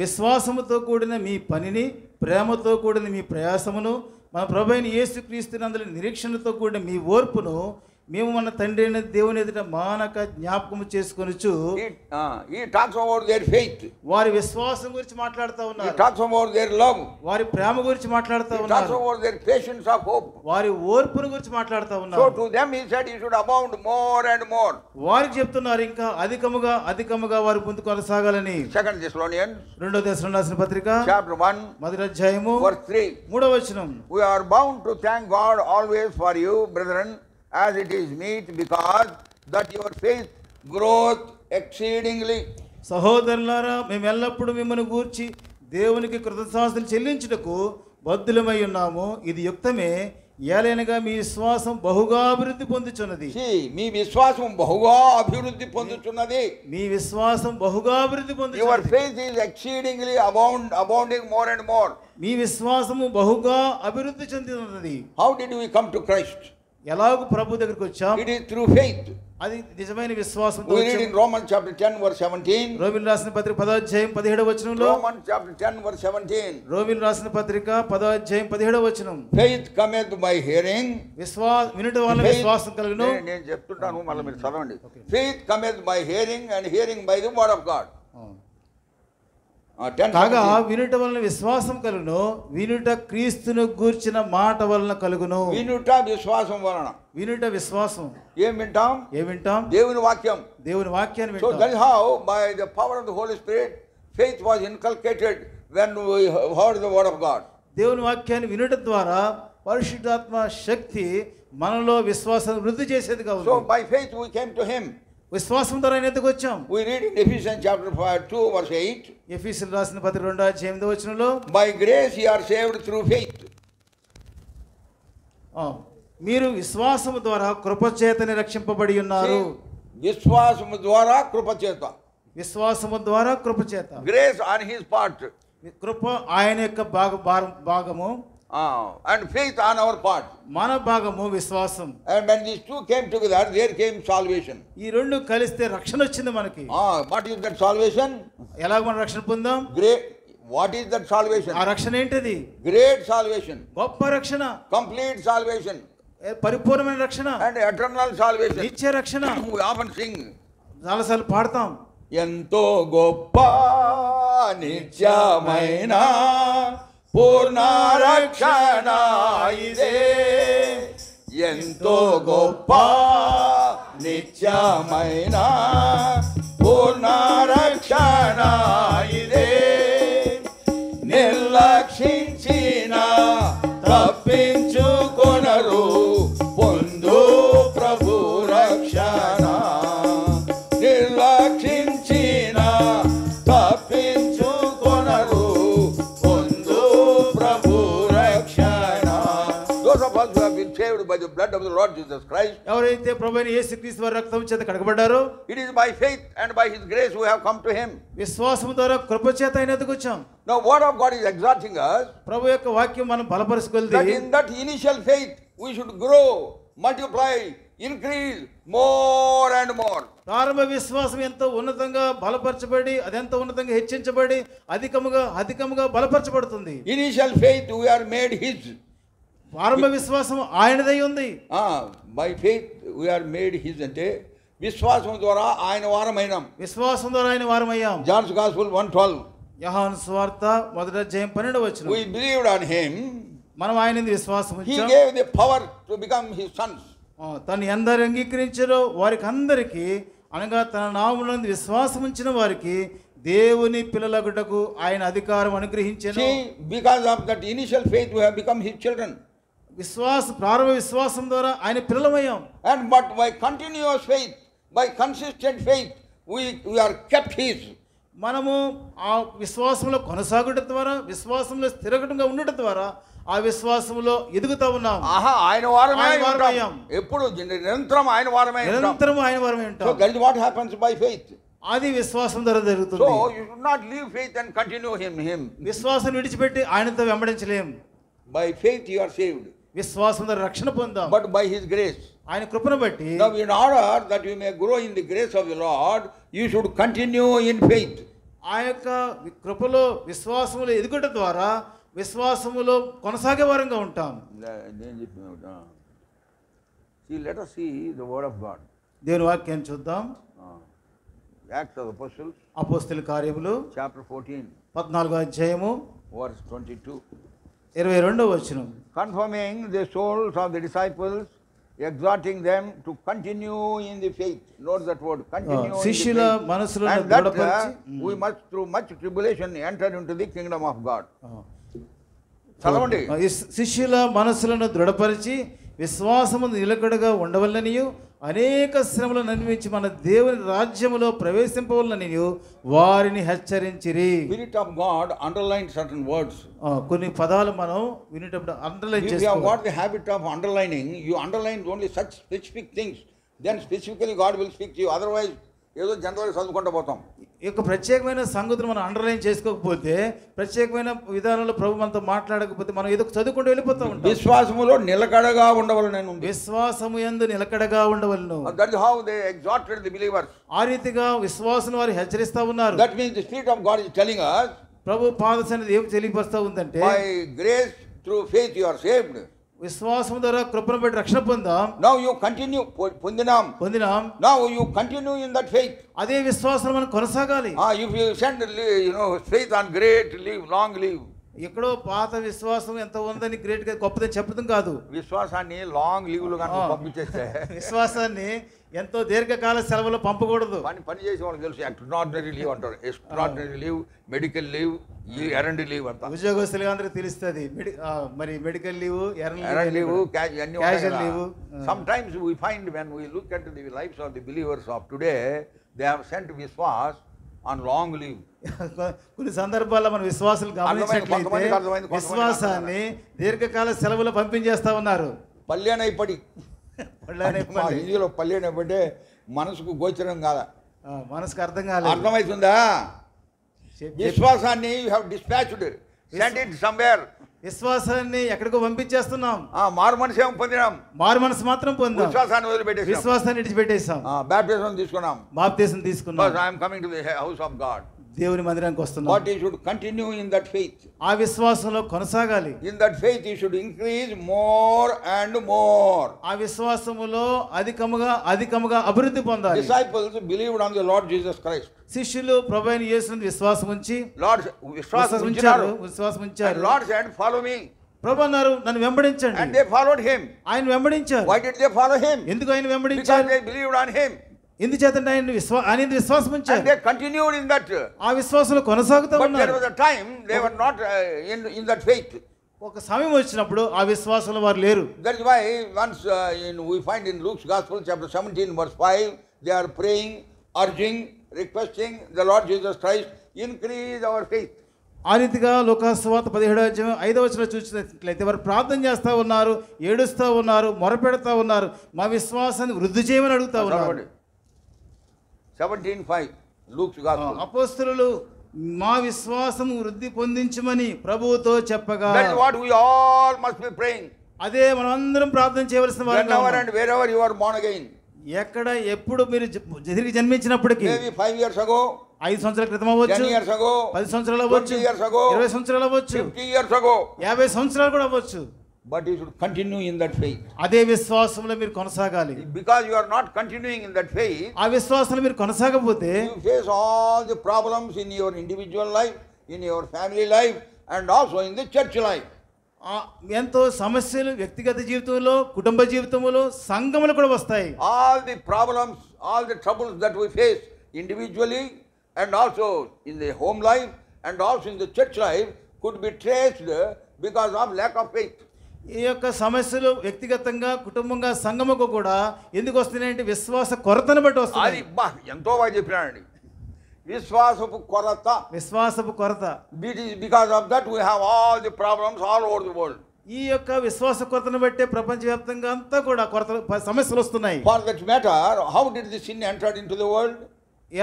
విశ్వాసముతో కూడిన మీ పనిని, ప్రేమతో కూడిన మీ ప్రయాసమును, మన ప్రభువైన యేసుక్రీస్తునందు నిరీక్షణతో కూడిన మీ ఓర్పును మేము మన తండ్రి అయిన దేవుని ఎదుట మానక జ్ఞాపకం చేసుకొనుచు. He talks about their faith. వారి విశ్వాసం గురించి మాట్లాడుతూ ఉన్నారు. He talks about their love. వారి ప్రేమ గురించి మాట్లాడుతూ He ఉన్నారు. talks about their patience of hope. వారి ఓర్పును గురించి మాట్లాడుతూ So ఉన్నారు. to them he said you should abound more and more. వారికి చెప్తున్నారు ఇంకా అధికముగా వారు ముందుకు కొనసాగాలని. 2 Thessalonians 2వ దెస్సలోనికి రాసిన పత్రిక chapter 1 మొదటి అధ్యాయము verse 3. 3వ వచనం. We are bound to thank God always for you, brethren, as it is meet, because that your faith groweth exceedingly. సహోదరులారా, మేము ఎల్లప్పుడూ మిమ్మల్ని గూర్చి దేవునికి కృతజ్ఞతాస్తుతులు చెల్లించుటకు బద్ధులమై ఉన్నాము. ఇది యుక్తమే, ఏలైనగా మీ విశ్వాసం బహుగా అభివృద్ధి పొందుచున్నది. మీ విశ్వాసం బహుగా అభివృద్ధి పొందుతున్నది. మీ విశ్వాసం బహుగా అభివృద్ధి పొందుచున్నది. Your faith is exceedingly abounding more and more. మీ విశ్వాసము బహుగా అభివృద్ధి చెందుతున్నది. How did we come to Christ? ఎలాగూ ప్రభు దగ్గరికి వచ్చాం? It is through faith. అది నిజమైన విశ్వాసంతో. We read in Romans chapter 10 verse 17. రోమీయులకు రాసిన పత్రిక 10వ అధ్యాయం 17వ వచనంలో. Romans chapter 10 verse 17. రోమీయులకు రాసిన పత్రిక 10వ అధ్యాయం 17వ వచనం. Faith cometh by hearing. వినుట వలన విశ్వాసం కలుగును. నేను చెప్తుంటాను, మళ్ళీ మీరు చదవండి. Faith cometh by hearing and hearing by the word of God. కాగా వినుట వలన విశ్వాసం కలుగును, వినుట క్రీస్తును గూర్చిన మాట వలన కలుగును. వినుట విశ్వాసం వలన. వినుట విశ్వాసం. ఏం వింటాం? దేవుని వాక్యం. దేవుని వాక్యాన్ని So వింటాం. that is how by the power of the Holy Spirit faith was inculcated when we heard the word of God. దేవుని వాక్యాన్ని వినుట ద్వారా పరిశుద్ధాత్మ శక్తి మనలో విశ్వాసం వృద్ధి చేసేదిగా ఉంది. So by faith we came to him. విశ్వాసం ద్వారా ఆయన ఎదుగు వచ్చాం. We read in Ephesians chapter 2 verse 8. ఎఫెసీయులకు రాసిన పత్రిక 2:8 By grace ye are saved through faith. మీరు విశ్వాసము ద్వారా కృపచేతని రక్షింపబడి ఉన్నారు. విశ్వాసము ద్వారా కృపచేత. విశ్వాసము ద్వారా కృపచేత. Grace on his part. కృప ఆయన యొక్క భాగము. And faith on our part. మన భాగము విశ్వాసం. And when these two came together, there came salvation. ఈ రెండు కలిస్తే రక్షణ వచ్చింది మనకి. What is that salvation? ఎలా మనం రక్షణ పొందాం? Great. What is that salvation? ఆ రక్షణ ఏంటిది? Great salvation. గొప్ప రక్షణ. Complete salvation. పరిపూర్ణమైన రక్షణ. And eternal salvation. నిత్య రక్షణ. We often sing. చాలాసార్లు పాడతాం. ఎంతో గొప్ప నిత్యమైన పూర్ణ రక్షణ ఇదే. ఎంతో గొప్ప నిత్యమైన పూర్ణ రక్షణ ఇదే. నిర్లక్షించిన తప్పించుకొనరు పొందు ప్రభు రక్షణ. నిర్లక్షించిన తప్పించుకొనరు పొందు ప్రభు రక్షణ. Those of us who have been saved by the blood of the Lord Jesus Christ, ఎవరైతే ప్రభువైన యేసుక్రీస్తు వారి రక్తం చేత కడగబడ్డారో, it is by faith and by his grace we have come to him. విశ్వాసం ద్వారా కృప చేత ఆయన ఎదుగు వచ్చాం. Now word of God is exhorting us ప్రభు యొక్క వాక్యం మనం బలపరుచుకొల్ది. that in that initial faith we should grow, multiply, increase more and more. ప్రారంభ విశ్వాసం ఎంతో ఉన్నతంగా బలపరచబడి, అదెంతో ఉన్నతంగా హెచ్చించబడి అధికముగా బలపరచబడుతుంది. Initial faith we are made his. ప్రారంభ విశ్వాసం ఆయనదై ఉంది. By faith we are made his అంటే విశ్వాసం ద్వారా ఆయన వారమైనాం. విశ్వాసం ద్వారా ఆయన వారమయ్యాం. John's Gospel 1:12. యోహాను సువార్త 1:12. We believed on him. మనం ఆయన విశ్వాసం He ఉంచాం. gave the power to become his sons. తను ఎందరు అంగీకరించారో వారికి అందరికీ, అనగా తన నామమునందు విశ్వాసం ఉంచిన వారికి దేవుని పిల్లలగుటకు ఆయన అధికారం అనుగ్రహించెను. See, because of that initial faith we have become his children. ప్రారంభ విశ్వాసం ద్వారా ఆయన పిల్లలమయ్యాం. And but by continuous faith, by consistent faith, we are kept his. మనము ఆ విశ్వాసంలో కొనసాగుట ద్వారా, విశ్వాసంలో స్థిరంగా ఉండటం ద్వారా ఆ విశ్వాసంలో ఎదుగుతా ఉన్నాం. ఆయన వారమే ఎప్పుడు నిరంతరం ఆయన వారమే ఉంటాం. So that is what happens by faith. అది విశ్వాసం ద్వారా జరుగుతుంది. So you should not leave faith and continue him. విశ్వాసం విడిచిపెట్టి ఆయనతో వెంబడించలేం. By faith you are saved. విశ్వాసం ద్వారా రక్షణ పొందాం. But by his grace. ఆయన కృపను బట్టి. Now in order that you may grow in the grace of the Lord, you should continue in faith. ఆ యొక్క కృపలో విశ్వాసములో ఎదుగుట ద్వారా విశ్వాసములో కొనసాగే వారంగా ఉంటాం. See, let us see the word of God. దేవుని వాక్యాన్ని చూద్దాం. Acts of the Apostles, అపోస్తలుల కార్యములు chapter 14, 14 verse 22. 22. Confirming the souls of the disciples, exhorting them to continue in the faith. Note that word, continue in the శిష్యుల faith. మనసులను And that దృఢపరిచి we must through much tribulation enter into the kingdom of God. చదవండి. శిష్యుల మనసులను దృఢపరిచి విశ్వాసము నిలకడగా ఉండవలనియు అనేక శ్రమలను అనుభవించి మన దేవుని రాజ్యములో ప్రవేశింపవలననియు వారిని హెచ్చరించిరి. Spirit of God underlined certain words. కొన్ని పదాలు మనం వినేటప్పుడు అండర్లైన్ If you have చేసుకోవాలి. got the habit of underlining, you underline only such specific things, then specifically God will speak to you. Otherwise, ఏదో జనరల్గా చదువుకుంటూ పోతాం. ఈ యొక్క ప్రత్యేకమైన సంగతులు మనం అండర్లైన్ చేసుకోకపోతే, ప్రత్యేకమైన విధానంలో ప్రభు మనతో మాట్లాడకపోతే మనం ఏదో చదువుకుంటూ వెళ్ళిపోతూ ఉంటాం. విశ్వాసములో నిలకడగా ఉండవలెను. విశ్వాసము యందు నిలకడగా ఉండవలెను. That is how they exhorted the believers. ఆ రీతిగా విశ్వాసులు వారు హెచ్చరిస్తా ఉన్నారు. That means the Spirit of God is telling us, ప్రభు పాద సన్నిధి ఏం తెలియపరుస్తూ ఉందంటే, by grace through faith you are saved. విశ్వాసం ద్వారా కృపను బట్టి రక్షణ పొందాం. Now you continue, పొందినాం. Now you continue in that faith. అదే విశ్వాసం మనం కొనసాగాలి. If you send, faith on great, live, long live. ఎక్కడో పాత విశ్వాసం ఎంత ఉందని గ్రేట్ గా గొప్పదని చెప్పడం కాదు. విశ్వాసాన్ని లాంగ్ లీవ్లు కనుక పంపించేస్తే, విశ్వాసాన్ని ఎంతో దీర్ఘకాల సెలవులు పంపకూడదు. పని చేసే వాళ్ళకి తెలుసు. ఎక్స్ట్రాడినరీ లీవ్ అంటారు. Extraordinary leave, medical leave, earned leave అంతా ఉద్యోగస్తులుగా అందరికి తెలుస్తుంది. మరి medical leave, earned leave, casual leave. Sometimes we find when we look at the lives of the believers of today, they have sent Vishwas on long leave. కొన్ని సందర్భాల్లో మన విశ్వాసాలు గమనించినట్లయితే విశ్వాసాన్ని దీర్ఘకాల సెలవులు పంపించేస్తా ఉన్నారు. పల్లెనైపడి హిందీలో పల్లెనైపడే మనసుకు గోచరం కాదా, మనసుకు అర్థం కాలేదు. అర్థమవుతుందా? విశ్వాసాన్ని you have dispatched, send it somewhere. విశ్వాసాన్ని ఎక్కడికో పంపించేస్తున్నాం. మారు మనసు ఏమో పొందినాం, మారు మనసు మాత్రం పొందాం. విశ్వాసాన్ని వదిలిపెట్టేసాం, విశ్వాసాన్ని విడిచిపెట్టేసాం. బాప్టిజం తీసుకున్నాం, బాప్టిజం తీసుకున్నాం. I am coming to the house of God. దేవుని మందిరానికి వస్తున్నాం. But you should continue in that faith. ఆ విశ్వాసంలో కొనసాగాలి. In that faith you should increase more and more. ఆ విశ్వాసములో అధికముగా అభివృద్ధి పొందాలి. Disciples believed on the Lord Jesus Christ. శిష్యులు ప్రభువైన యేసునందు విశ్వాసం ఉంచి విశ్వాసం ఉంచారు. Lord said, follow me. ప్రభు అన్నారు, నన్ను వెంబడించండి. And they followed him. ఆయన వెంబడించారు. Why did they follow him? ఎందుకు ఆయన వెంబడించారు? Because they believed on him. ఎందుచేతంటే ఆయన విశ్వాసం ఉంచారు. And they continued in that. ఆ విశ్వాసంలో కొనసాగుతూ ఉన్నారు. ఉన్నారు. But there was a time they were not in that faith. ఒక సమయం వచ్చినప్పుడు ఆ విశ్వాసంలో వారు లేరు. That is why once we find in Luke's Gospel chapter 17 verse 5, they are praying, urging, requesting the Lord Jesus Christ, increase our faith. ఆ రీతిగా లూకాసు సువార్త 17:5 చూసినట్లయితే వారు ప్రార్థన చేస్తూ ఉన్నారు, ఏడుస్తూ ఉన్నారు, మొరపెడతా ఉన్నారు, మా విశ్వాసాన్ని వృద్ధి చేయమని అడుగుతా ఉన్నారు. 17:5 Luke's Gospel. అపోస్తలులు మా విశ్వాసం వృద్ధి పొందించమని ప్రభువుతో చెప్పగా, that is what we all must be praying. అదే మనం అందరం ప్రార్థన చేయవలసిన వారంగా whenever and wherever you are born again. ఎక్కడ ఎప్పుడు మీరు తిరిగి జన్మించినప్పటికీ, maybe 5 years ago, 5 సంవత్సరాల క్రితం అవ్వచ్చు, 10 years ago, 10 సంవత్సరాలు అవ్వచ్చు, 20 years ago, 20 సంవత్సరాలు అవ్వచ్చు, 50 years ago, 50 సంవత్సరాలు కూడా అవ్వచ్చు. but you should continue in that faith. అదే విశ్వాసంలో మీరు కొనసాగాలి. Because you are not continuing in that faith, ఆ విశ్వాసంలో మీరు కొనసాగకపోతే you face all the problems in your individual life, in your family life, and also in the church life. ఎంతో సమస్యలు వ్యక్తిగత జీవితంలో, కుటుంబ జీవితంలో, సంఘములు కూడా వస్తాయి. All the problems, all the troubles that we face individually and also in the home life and also in the church life could be traced because of lack of faith. ఈ యొక్క సమస్యలు వ్యక్తిగతంగా, కుటుంబంగా, సంఘముకు కూడా ఎందుకు వస్తున్నాయంటే విశ్వాస కొరతను బట్టి వస్తాయి. ఎంతో బాగా చెప్పినాడండి. విశ్వాసపు కొరత. Because of that we have all the problems all over the world. ఈ యొక్క విశ్వాస కొరతను బట్టే ప్రపంచవ్యాప్తంగా అంతా కూడా సమస్యలు వస్తున్నాయి. For that matter, how did the sin entered into the world?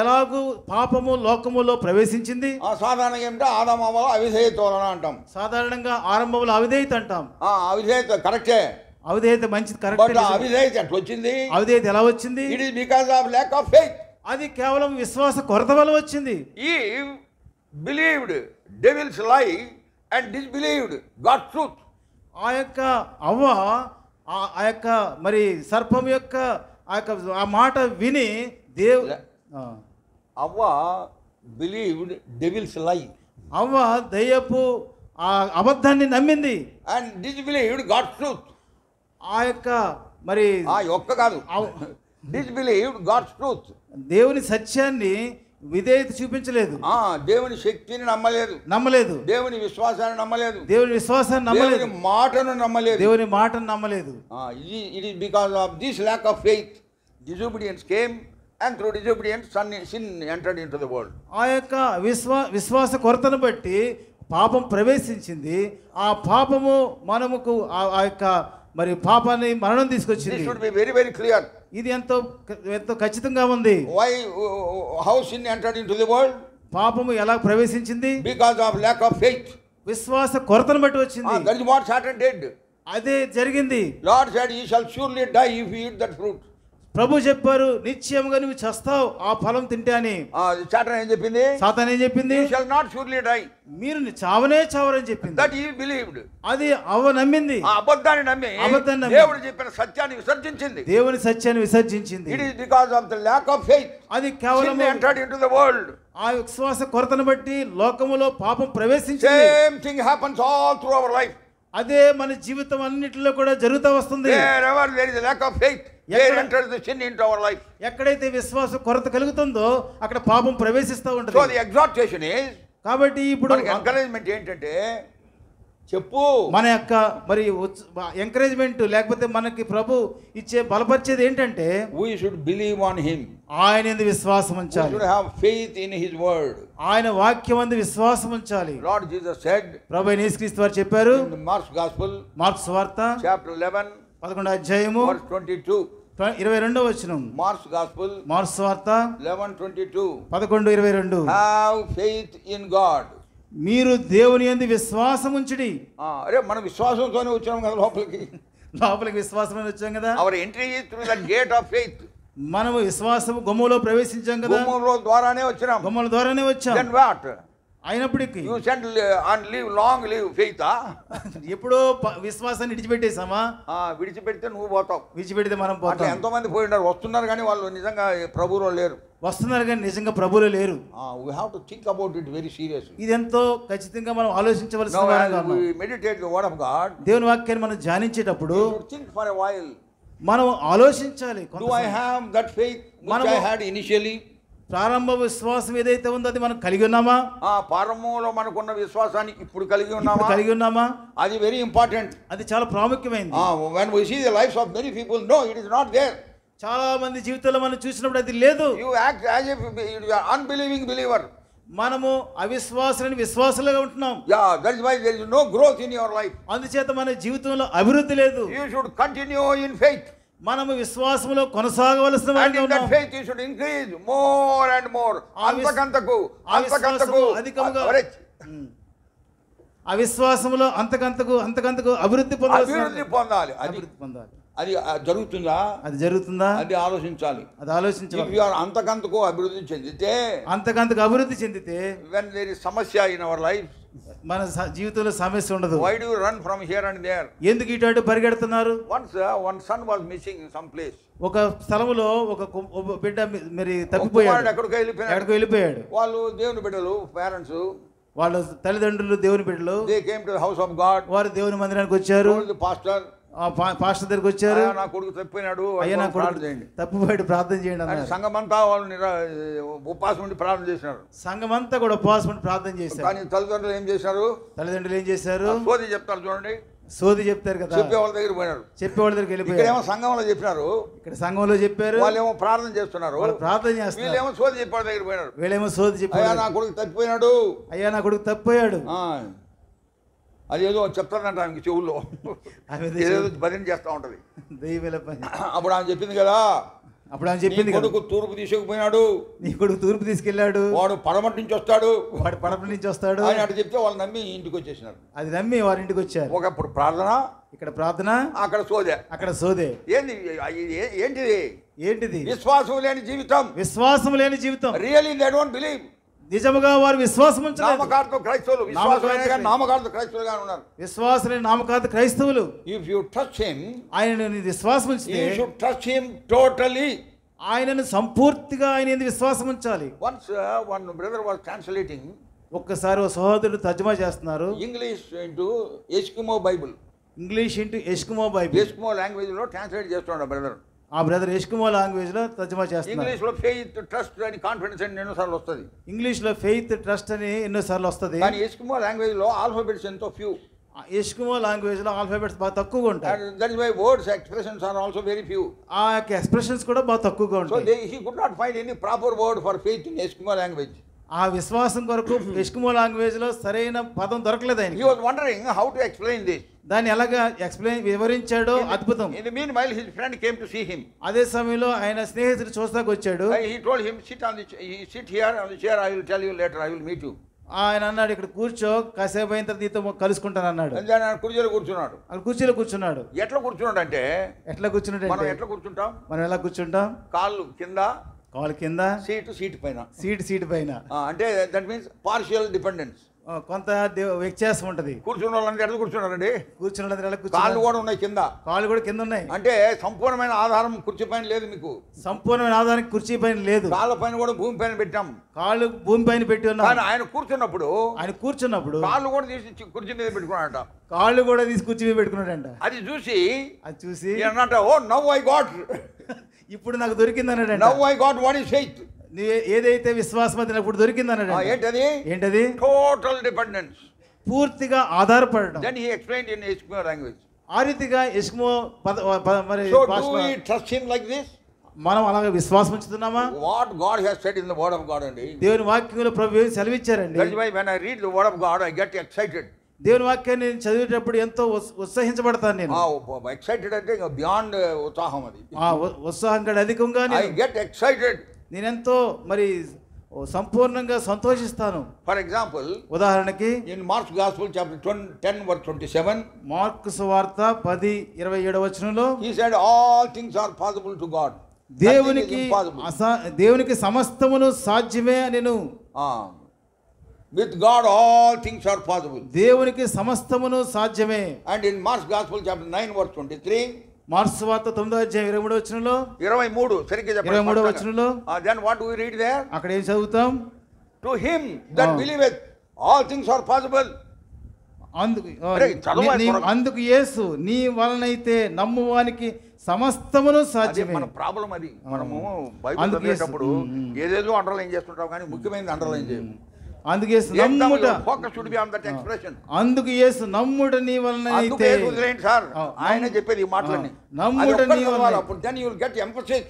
ఎలాగూ పాపము లోకములో ప్రవేశించింది. సాధారణంగా ఏమిటో ఆదామవ్వల అవిధేయత వలన అంటాం. సాధారణంగా ఆరంభంలో అవిధేయత అంటాం. అవిధేయత కరెక్టే. అవిధేయత మంచిది, కరెక్ట్. అవిధేయత ఎట్లా వచ్చింది? అవిధేయత ఎలా వచ్చింది? It is because of lack of faith. అది కేవలం విశ్వాస కొరత వల్ల వచ్చింది. Eve believed devil's lie and disbelieved God's truth. ఆ యొక్క అవ్వ ఆ యొక్క మరి సర్పం యొక్క ఆ మాట విని అవ్వ బిలీవ్డ్ డెవిల్స్ లై. అవ్వ దయ్యపు ఆ అబద్ధాన్ని నమ్మింది. And disbelieved God's truth. ఆ యొక్క మరి కాదు, డిస్బిలీవ్డ్ గాడ్స్ ట్రూత్. దేవుని సత్యాన్ని విధేయత చూపించలేదు. దేవుని శక్తిని నమ్మలేదు. దేవుని విశ్వాసాన్ని నమ్మలేదు. దేవుని మాటను నమ్మలేదు. It is because of this lack of faith disobedience came, and through disobedience sin entered into the world. ఆ యొక్క విశ్వాస కొరతను బట్టి పాపం ప్రవేశించింది. ఆ పాపము మనముకు ఆ యొక్క మరి పాపాన్ని మరణం తీసుకొచ్చింది. This should be very very clear. ఇది ఎంతో ఖచ్చితంగా ఉంది. How sin entered into the world? పాపము ఎలా ప్రవేశించింది? Because of lack of faith. విశ్వాస కొరతను బట్టి వచ్చింది. That is what Satan did. అదే జరిగింది. Lord said, "Ye shall surely die if you eat that fruit." ప్రభు చెప్పారు నిశ్చయముగా నువ్వు చస్తావు ఆ ఫలం తింటే అని. చాటన్ ఏం చెప్పింది? సాతాను ఏం చెప్పింది? You shall not surely die. మీరు చావనే చావరని చెప్పింది. That he believed. అది అవ్వ నమ్మింది. ఆ అబద్ధాన్ని నమ్మి దేవుడు చెప్పిన సత్యాన్ని విసర్జించింది. దేవుని సత్యాన్ని విసర్జించింది. It is because of the lack of faith. అది కేవలం Sin entered into the world. ఆ విశ్వాస కొరతను బట్టి లోకములో పాపం ప్రవేశించింది. Same thing happens all through our life. అదే మన జీవితం అన్నిటిలో కూడా జరుగుతూ వస్తుంది. Wherever there is a lack of faith, there enters the sin into our life. ఎక్కడైతే విశ్వాస కొరత కలుగుతుందో అక్కడ పాపం ప్రవేశిస్తూ ఉంటుంది. So the exhortation is, కాబట్టి ఇప్పుడు ఎంకరేజ్మెంట్ ఏంటంటే చెప్పు, మన యొక్క మరి ఎంకరేజ్మెంట్ లేకపోతే మనకి ప్రభు ఇచ్చే బలపరిచేది ఏంటంటే we should believe on him. ఆయన యందు విశ్వాసం We ఉంచాలి. should have faith in his word. ఆయన వాక్యం యందు విశ్వాసం ఉంచాలి. Lord Jesus said, ప్రభు యేసుక్రీస్తు వారు చెప్పారు in the Mark's Gospel, mark సువార్త chapter 11, 11వ అధ్యాయము verse 22. 22వ వచనం. Mark's Gospel, మార్కు సువార్త 11:22. 11:22. Have faith in God. మీరు దేవుని యందు విశ్వాసం ఉంచుడి. అరే మనం విశ్వాసంతోనే వచ్చాం కదా లోపలికి విశ్వాసమని వచ్చాం కదా. Our entry is through the gate of faith. మనము విశ్వాసం గుమ్మలో ప్రవేశించాం కదా. గుమ్మలో ద్వారానే వచ్చినాం. గుమ్మల ద్వారానే వచ్చాం. Then what? అయినప్పటికీ You send and live long live faith. ఎప్పుడో విశ్వాసాన్ని విడిచిపెట్టేసామా? విడిచిపెడితే నువ్వు పోతావు. విడిచిపెడితే మనం అట్లా పోతాం. ఎంతో మంది పోయి ఉన్నారు, వస్తున్నారు కానీ వాళ్ళు నిజంగా ప్రభువులో లేరు. వస్తున్నారు కానీ నిజంగా ప్రభువులో లేరు. We have to think about it very seriously. ఇది ఎంతో ఖచ్చితంగా మనం ఆలోచించవలసిన Now వారంగా as ఉన్నాం. we meditate the word of God, దేవుని వాక్యాన్ని మనం ధ్యానించేటప్పుడు we should think for a while. మనం ఆలోచించాలి. Do I have that faith which I had initially? ప్రారంభ విశ్వాసం ఏదైతే ఉందో అది మనం కలిగి ఉన్నామా? ప్రారంభంలో మనకున్న విశ్వాసాన్ని ఇప్పుడు కలిగి ఉన్నామా? అది వెరీ ఇంపార్టెంట్. అది చాలా ప్రాముఖ్యమైనది. When we see the lives of many people, no, it is not there. చాలా మంది జీవితంలో మనం చూసినప్పుడు అది లేదు. You act as if you are unbelieving believer. మనము అవిశ్వాసులని విశ్వాసులుగా ఉంటున్నాం. That is why there is no growth in your life. అందుచేత మన జీవితంలో అభివృద్ధి లేదు. You should continue in faith. మనము విశ్వాసంలో కొనసాగవలసిన వారిగా ఉన్నాం. And in that faith you should increase more and more. అంతకంతకు అధికముగా అవిశ్వాసంలో అంతకంతకు అభివృద్ధి పొందాలి. అది జరుగుతుందా? అది జరుగుతుందా? అది ఆలోచించాలి. If you are అంతకంతకు అభివృద్ధి చెందితే when there is సమస్య in our life, మన జీవితంలో సమస్య ఉండదు. Why do you run from here and there? ఎందుకు ఇటు అటు పరిగెడుతున్నారు? Once one son was missing in some place. ఒక స్థలములో ఒక బిడ్డ మరి తప్పిపోయాడు. ఎక్కడికి వెళ్ళిపోయాడు. వాళ్ళు దేవుని బిడ్డలు, పేరెంట్స్, వాళ్ళ తల్లిదండ్రులు దేవుని బిడ్డలు. They came to the house of God. వారు దేవుని మందిరానికి వచ్చారు. The pastor, పాస్టర్ దగ్గరికి వచ్చారు. నా కొడుకు తప్పిపోయినాడు, అయ్యా నా కొడుకు తప్పిపోయాడు, ప్రార్థన చేయండి అన్నారు. సంఘమంతా వాళ్ళు ఉపవాసం ఉండి ప్రార్థన చేసినారు. సంఘమంతా కూడా ఉపవాసం ఉండి ప్రార్థన చేశారు. కానీ తల్లిదండ్రులు ఏం చేశారు? సోది చెప్తారు చూడండి. సోది చెప్తారు కదా, చెప్పేవాళ్ళ దగ్గర పోయినారు. చెప్పేవాళ్ళ దగ్గరికి వెళ్ళిపోయారు. ఇక్కడేమో సంఘంలో చెప్పినారు, ఇక్కడ సంఘంలో చెప్పారు. వాళ్ళేమో ప్రార్థన చేస్తున్నారు, ప్రార్థన చేస్తున్నారు. వీళ్ళేమో సోది చెప్పేవాళ్ళ దగ్గర పోయినారు. వీళ్ళేమో సోది చెప్పారు. అయ్యా నా కొడుకు తప్పిపోయినాడు, అయ్యా నా కొడుకు తప్పిపోయాడు. అదేదో చెప్తానంట ఆమెకి చెవుల్లో, ఏదో భజన చేస్తూ ఉంటది. అప్పుడు ఆమె చెప్పింది కదా, అప్పుడు ఆమె చెప్పింది కొడుకు తూర్పు తీసుకుపోయినాడు, నీ కొడుకు తూర్పు తీసుకెళ్ళాడు, వాడు పడమటి నుంచి వస్తాడు, వాడు పడమటి నుంచి వస్తాడు అని అటు చెప్తే వాళ్ళు నమ్మి ఇంటికి వచ్చేసినారు. అది నమ్మి వారి ఇంటికి వచ్చారు. ఒకప్పుడు ప్రార్థన, ఇక్కడ ప్రార్థన, అక్కడ సోదే, అక్కడ సోదే. ఏంటిది? విశ్వాసం లేని జీవితం. విశ్వాసం లేని జీవితం. Really they don't believe. నిజముగా వారు విశ్వాసం ఉంచలేదు. నామకార్థ క్రైస్తవులు, నామకార్థ క్రైస్తవులుగా ఉన్నారు. విశ్వాసులైన నామకార్థ క్రైస్తవులు. ఇఫ్ యు టచ్ హిమ్, ఆయనను విశ్వాసం ఉంచితే, you should touch him totally. ఆయనను సంపూర్తిగా ఆయన యందు విశ్వాసం ఉంచాలి. Once one brother was translating, ఒక్కసారి ఓ సహోదరుడు తర్జుమా చేస్తున్నారు, English into Eskimo Bible, English into Eskimo Bible, Eskimo language లో ట్రాన్స్లేట్ చేస్తున్నాడు బ్రదర్. ఆ బ్రదర్ ఎస్కిమో లాంగ్వేజ్ లో తర్జుమా చేస్తున్నారు. ఇంగ్లీష్ లో ఫెయిత్, ట్రస్ట్ అని కాన్ఫిడెన్స్ అని ఎన్నోసార్లు వస్తుంది. ఇంగ్లీష్ లో ఫెయిత్, ట్రస్ట్ అని ఎన్నోసార్లు వస్తుంది. కానీ ఎస్కిమో లాంగ్వేజ్ లో ఆల్ఫాబెట్స్ ఎంతో ఫ్యూ. ఎస్కిమో లాంగ్వేజ్ లో ఆల్ఫాబెట్స్ బాగా తక్కువగా ఉంటాయి. That is why words expressions are also very few. ఆ ఎక్స్ప్రెషన్స్ కూడా బాగా తక్కువగా ఉంటాయి. So he could not find any proper word for faith in Eskimo language. ఆ విశ్వాసం కొరకు ఎస్కిమో లాంగ్వేజ్ లో సరైన పదం దొరకలేదు ఆయనకి. He was wondering how to explain this. దాన్ని ఎలాగా వివరించాడో అద్భుతం. In the meanwhile his friend came to see him. అదే సమయంలో ఆయన స్నేహితుడు చూస్తాకు వచ్చాడు. He told him, sit here on the chair, I will tell you later, I will meet you. ఆయన అన్నాడు, ఇక్కడ కూర్చో, కాసేపు అయిన తర్వాత నీతో కలుసుకుంటాను అన్నాడు. ఆయన కుర్చీలో కూర్చున్నాడు. అక్కడ కుర్చీలో కూర్చున్నాడు. ఎట్లా కూర్చున్నాడు అంటే, ఎట్లా కూర్చున్నాడు మనం ఎట్లా కూర్చుంటాం? మనం ఎలా కూర్చుంటాం? కాళ్ళు కింద, కాలు కింద, సీటు పైన. సీటు పైన. అంటే దట్ మీన్స్ పార్షియల్ డిపెండెన్స్. కొంత వ్యత్యాసం ఉంటది. కూర్చున్న వాళ్ళంతా ఎట్లా కూర్చున్నారండి? కూర్చున్న కాళ్ళు కూడా ఉన్నాయి కింద, కాళ్ళు కూడా కింద ఉన్నాయి. అంటే సంపూర్ణమైన ఆధారం కుర్చీ పైన లేదు. మీకు సంపూర్ణమైన ఆధారం కుర్చీ పైన లేదు. కాళ్ళ పైన కూడా భూమి పైన పెట్టాం. కాళ్ళు భూమి పైన పెట్టి ఉన్నాం. కానీ ఆయన కూర్చున్నప్పుడు కాళ్ళు కూడా తీసి కుర్చీ మీద పెట్టుకున్నాడట. కాళ్ళు కూడా తీసి కుర్చీ మీద పెట్టుకున్నాడంట. అది చూసి అన్నట, ఓ నౌ ఐ గాట్, ఇప్పుడు నాకు దొరికింది అన్నాడు. Now I got what is faith. ఏదైతే విశ్వాసం అది నాకు దొరికింది అన్నాడు. ఏంటది? టోటల్ డిపెండెన్స్, పూర్తిగా ఆధారపడడం. Then he explained in Eskimo language. ఆ రీతిగా ఎస్కిమో మరి so do we trust him like this? మనం అలాగే విశ్వాసం ఉంచుతున్నామా? What God has said in the word of God అండి. దేవుని వాక్యంలో ప్రభువు సెలవిచ్చారండి. That's why when I read the word of God I get excited. దేవుని వాక్యాన్ని నేను చదివేటప్పుడు ఎంతో ఉత్సాహించబడతాను నేను. ఎక్సైటెడ్ అంటే బియాండ్ ఉత్సాహం. అది ఉత్సాహం కంటే అధికంగా ఐ గెట్ ఎక్సైటెడ్. నేను ఎంతో మరి సంపూర్ణంగా సంతోషిస్తాను. ఫర్ ఎగ్జాంపుల్, ఉదాహరణకి in marks gospel chapter 10:27, mark సువార్త 10:27 వచనంలో he said all things are possible to God. దేవునికి సమస్తమును సాధ్యమే అనెను. With God all things are possible. దేవునికి సమస్తమును సాధ్యమే. And in Mark's gospel chapter 9:23, mark సువార్త 9:23 వచనంలో 23 సరిగ్గా చెప్పండి. 23 వచనంలో then what do we read there? అక్కడ ఏం చదువుతాం? To him that believeth all things are possible. అందుకు యేసు, నీ వలనైతే నమ్మువానికి సమస్తమును సాధ్యమే. మన ప్రాబ్లం అది. మనము బైబిల్ చదివేటప్పుడు ఏదేదో అండర్లైన్ చేస్తుంటాం, కానీ ముఖ్యమైనది అండర్లైన్ చేయము. అందుకు యేసు నమ్ముట నీ వలనైతే, సార్ ఆయన చెప్పేది ఈ మాటలని, నమ్ముట నీ వలన. అప్పుడు then you will get emphasis.